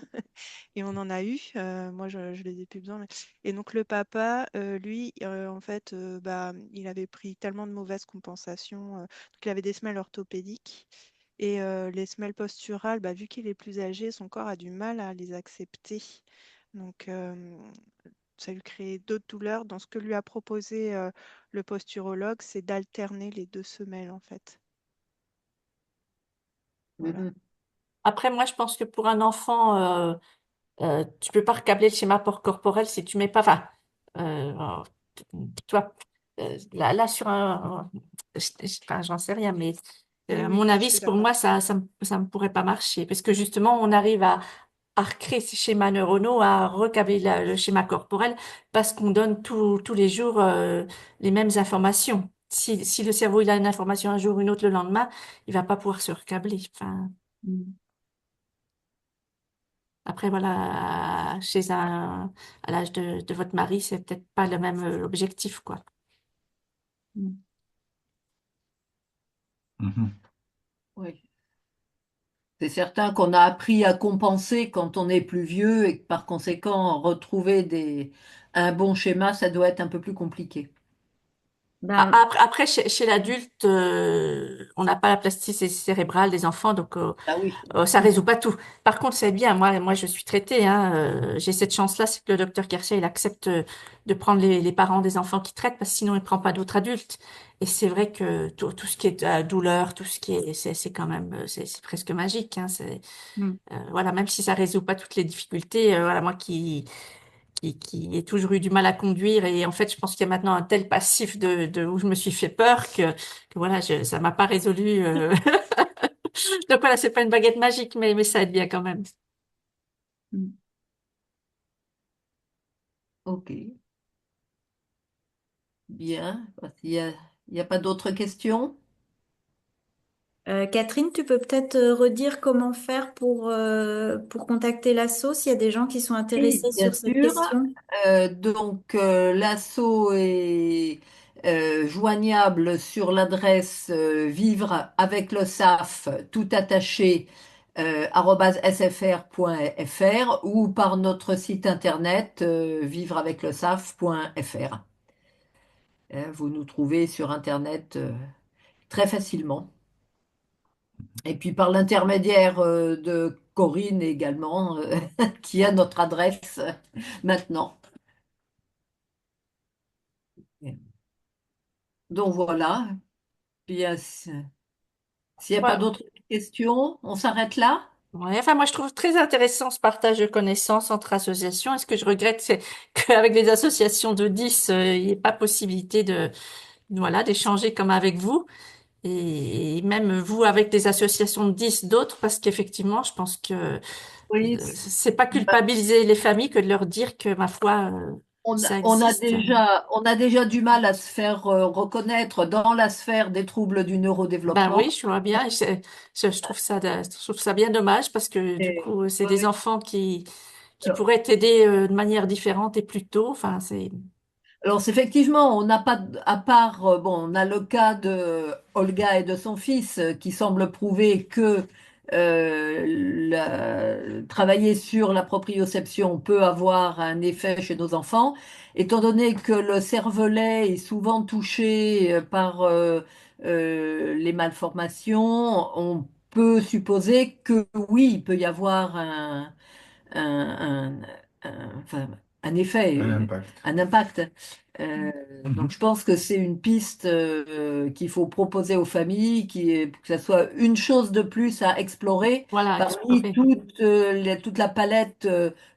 et on en a eu. Moi, je les ai plus besoin. Et donc le papa, lui, en fait, bah, il avait pris tellement de mauvaises compensations, donc il avait des semelles orthopédiques. Et les semelles posturales, bah, vu qu'il est plus âgé, son corps a du mal à les accepter. Donc, ça lui crée d'autres douleurs. Donc, ce que lui a proposé le posturologue, c'est d'alterner les 2 semelles, en fait. Voilà. Mhm. Après, moi, je pense que pour un enfant, tu peux pas recabler le schéma corporel si tu mets pas. Enfin, alors, tu vois, là sur un, enfin, j'en sais rien, mais Oui, à oui, mon je avis, suis pour d'accord. moi, ça me pourrait pas marcher parce que justement, on arrive à recréer ces schémas neuronaux, à recabler le schéma corporel parce qu'on donne tous les jours les mêmes informations. Si le cerveau il a une information un jour, une autre le lendemain, il va pas pouvoir se recabler. Enfin. Mm. Après, voilà, à l'âge de votre mari, c'est peut-être pas le même objectif, quoi. Mm. Mhm. Oui. C'est certain qu'on a appris à compenser quand on est plus vieux et que par conséquent, retrouver un bon schéma, ça doit être un peu plus compliqué. Ben, Après, chez l'adulte, on n'a pas la plasticité cérébrale des enfants, donc Ah oui. ça résout pas tout. Par contre, c'est bien. Moi, je suis traitée. Hein, j'ai cette chance-là, c'est que le docteur Kersia, il accepte de prendre les parents des enfants qui traitent, parce que sinon, il prend pas d'autres adultes. Et c'est vrai que tout ce qui est douleur, tout ce qui est, c'est quand même, c'est presque magique. Hein, mm. voilà, même si ça résout pas toutes les difficultés. Voilà, moi qui ai toujours eu du mal à conduire, et en fait, je pense qu'il y a maintenant un tel passif de où je me suis fait peur que voilà, ça m'a pas résolu. Donc voilà, c'est pas une baguette magique, mais ça aide bien quand même. Mm. Ok, bien. Il y a pas d'autres questions? Catherine, tu peux peut-être redire comment faire pour contacter l'asso s'il y a des gens qui sont Oui, intéressés bien sur cette sûr. question. L'asso est joignable sur l'adresse vivre avec le SAF tout attaché @sfr.fr ou par notre site internet vivreaveclesaf.fr. Vous nous trouvez sur internet très facilement. Et puis par l'intermédiaire de Corinne également, qui a notre adresse maintenant. Donc voilà. Puis, s'il n'y a pas Voilà. d'autres questions, on s'arrête là? Ouais, enfin, moi, je trouve très intéressant ce partage de connaissances entre associations. Et ce que je regrette, c'est qu'avec les associations de 10, il n'y ait pas possibilité voilà, d'échanger comme avec vous. Et même vous avec des associations de 10 d'autres, parce qu'effectivement, je pense que Oui, c'est pas culpabiliser les familles que de leur dire que, ma foi, ça existe. on a déjà du mal à se faire reconnaître dans la sphère des troubles du Ben oui, neurodéveloppement. je vois bien. Et je trouve ça bien dommage parce que du Et- coup, c'est ouais, des ouais. enfants qui pourraient t'aider de manière différente et plus tôt. Enfin, Alors, effectivement, on n'a pas, à part, bon, on a le cas de Olga et de son fils qui semble prouver que travailler sur la proprioception peut avoir un effet chez nos enfants. Étant donné que le cervelet est souvent touché par les malformations, on peut supposer que oui, il peut y avoir un, enfin, un effet, Un impact. un impact. Mm. Donc Mhm. je pense que c'est une piste qu'il faut proposer aux familles, que ça soit une chose de plus à explorer voilà, parmi explorer. toute la palette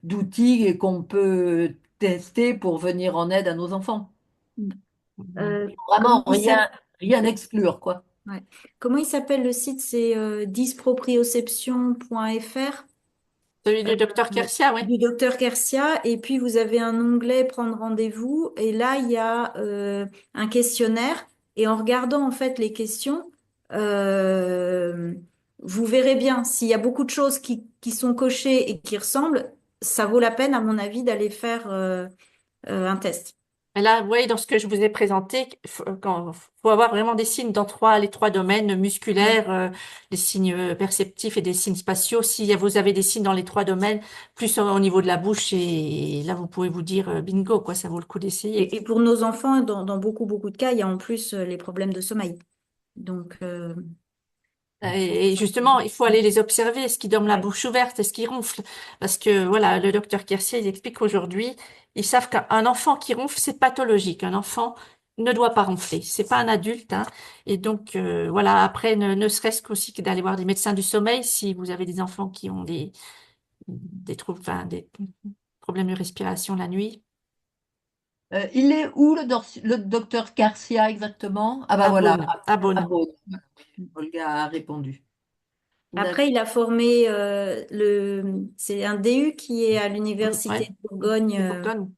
d'outils qu'on peut tester pour venir en aide à nos enfants. Mm. Mhm. Comment Vraiment il s'appelle? rien exclure, quoi. Ouais. Comment il s'appelle le site? C'est disproprioception.fr. Celui du docteur Ouais. Kersia, oui. Du docteur Kersia, et puis vous avez un onglet prendre rendez-vous, et là il y a un questionnaire, et en regardant en fait les questions, euh, vous verrez bien s'il y a beaucoup de choses qui sont cochées et qui ressemblent, ça vaut la peine à mon avis d'aller faire un test. Et là, oui, dans ce que je vous ai présenté, faut avoir vraiment des signes dans les trois domaines Ouais. musculaires, des signes perceptifs et des signes spatiaux. Si vous avez des signes dans les trois domaines, plus au niveau de la bouche, et là, vous pouvez vous dire bingo, quoi, ça vaut le coup d'essayer. Et pour nos enfants, dans beaucoup de cas, il y a en plus les problèmes de sommeil. Donc, Et justement, il faut aller les observer. Est-ce qu'ils dorment la bouche ouverte? Est-ce qu'ils ronflent? Parce que voilà, le docteur Kersier, il explique qu'aujourd'hui, ils savent qu'un enfant qui ronfle, c'est pathologique. Un enfant ne doit pas ronfler. C'est pas un adulte, hein. Et donc, voilà, après, ne serait-ce qu'aussi que d'aller voir des médecins du sommeil si vous avez des enfants qui ont des troubles, enfin, des problèmes de respiration la nuit. Il est où le docteur Garcia exactement? Ah bah À voilà, Beaune, à à Beaune. Beaune. Olga a répondu. D'accord. Après, il a formé c'est un DU qui est à l'université Ouais, de Bourgogne. de Bourgogne.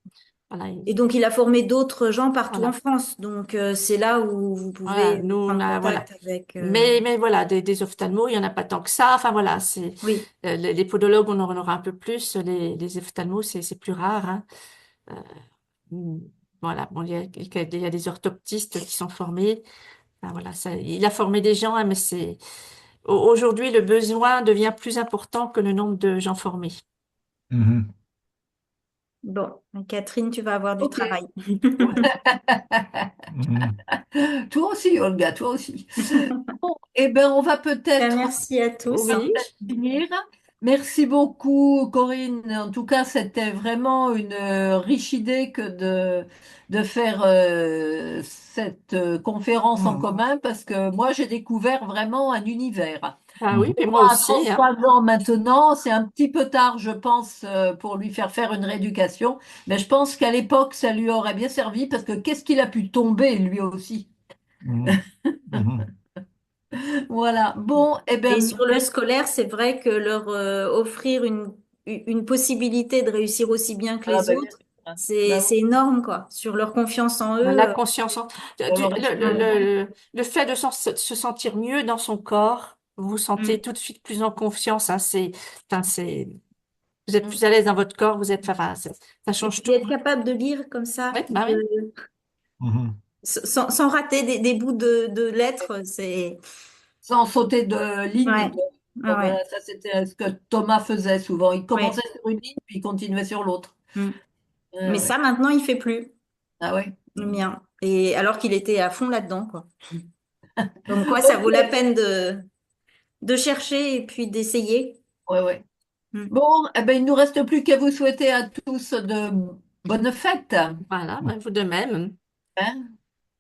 Voilà, Et donc, il a formé d'autres gens partout en voilà. France. Donc, c'est là où vous Voilà, pouvez nous, on prendre a, voilà. contact avec. Mais voilà, des ophtalmos, il y en a pas tant que ça. Enfin, voilà, Oui. les podologues, on en aura un peu plus. Les ophtalmos, c'est plus rare, hein. Euh, mm, voilà, bon, il y a des orthoptistes qui sont formés. Enfin, voilà, ça, il a formé des gens, hein, mais aujourd'hui, le besoin devient plus important que le nombre de gens formés. Mhm. Bon, Catherine, tu vas avoir du Ok. travail. Mhm. Toi aussi, Olga, toi aussi. Bon, eh ben, on va Ben, peut-être merci à tous. Oui, finir. Merci beaucoup, Corinne. En tout cas, c'était vraiment une riche idée que de faire cette conférence en Mhm. commun parce que moi, j'ai découvert vraiment un univers. ah oui, Mhm. puis Moi, moi à aussi, hein. 33 ans maintenant, c'est un petit peu tard, je pense, pour lui faire faire une rééducation. Mais je pense qu'à l'époque, ça lui aurait bien servi parce que qu'est-ce qu'il a pu tomber lui aussi. Mhm. Mhm. Voilà. Bon, eh Et ben, sur le scolaire, c'est vrai que leur offrir une possibilité de réussir aussi bien que ah, les ben, bien autres, sûr, hein. c'est, Ben c'est énorme, quoi. Sur leur confiance en eux. La conscience, oui, pour le respect. le fait de se sentir mieux dans son corps, vous vous sentez Mm. tout de suite plus en confiance, hein, enfin, vous êtes Mm. plus à l'aise dans votre corps, enfin, ça Et change puis tout. être capable de lire comme ça, Ouais, bah oui. Mhm. sans rater des bouts de lettres, c'est... Sans sauter de ligne. Ouais, ouais, Bon, ouais. voilà, ça, c'était ce que Thomas faisait souvent. Il Ouais. commençait sur une ligne, puis il continuait sur l'autre. Mm. Mais Ah, ça, ouais. maintenant, il fait plus, Ah ouais. le mien. Et alors qu'il était à fond là-dedans, quoi. Donc quoi, ça Ok. vaut la peine de chercher et puis d'essayer. Ouais, ouais. Mm. Bon, eh ben, il ne nous reste plus qu'à vous souhaiter à tous de bonnes fêtes. Voilà, bah, vous de même. Hein.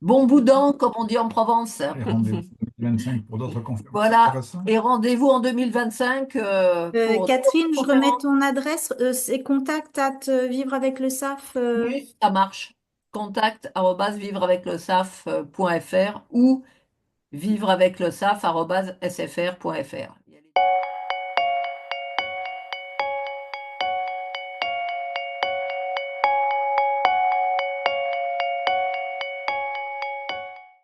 Bon boudin, comme on dit en Provence. Et rendez-vous en 2025 pour d'autres conférences Voilà. intéressantes. Et rendez-vous en 2025 pour d'autres Catherine, je remets conférences. ton adresse, c'est contact at vivre avec le SAF. Oui, ça marche. Contact arobase vivreaveclesaf.fr ou vivreaveclesaf arobase sfr.fr.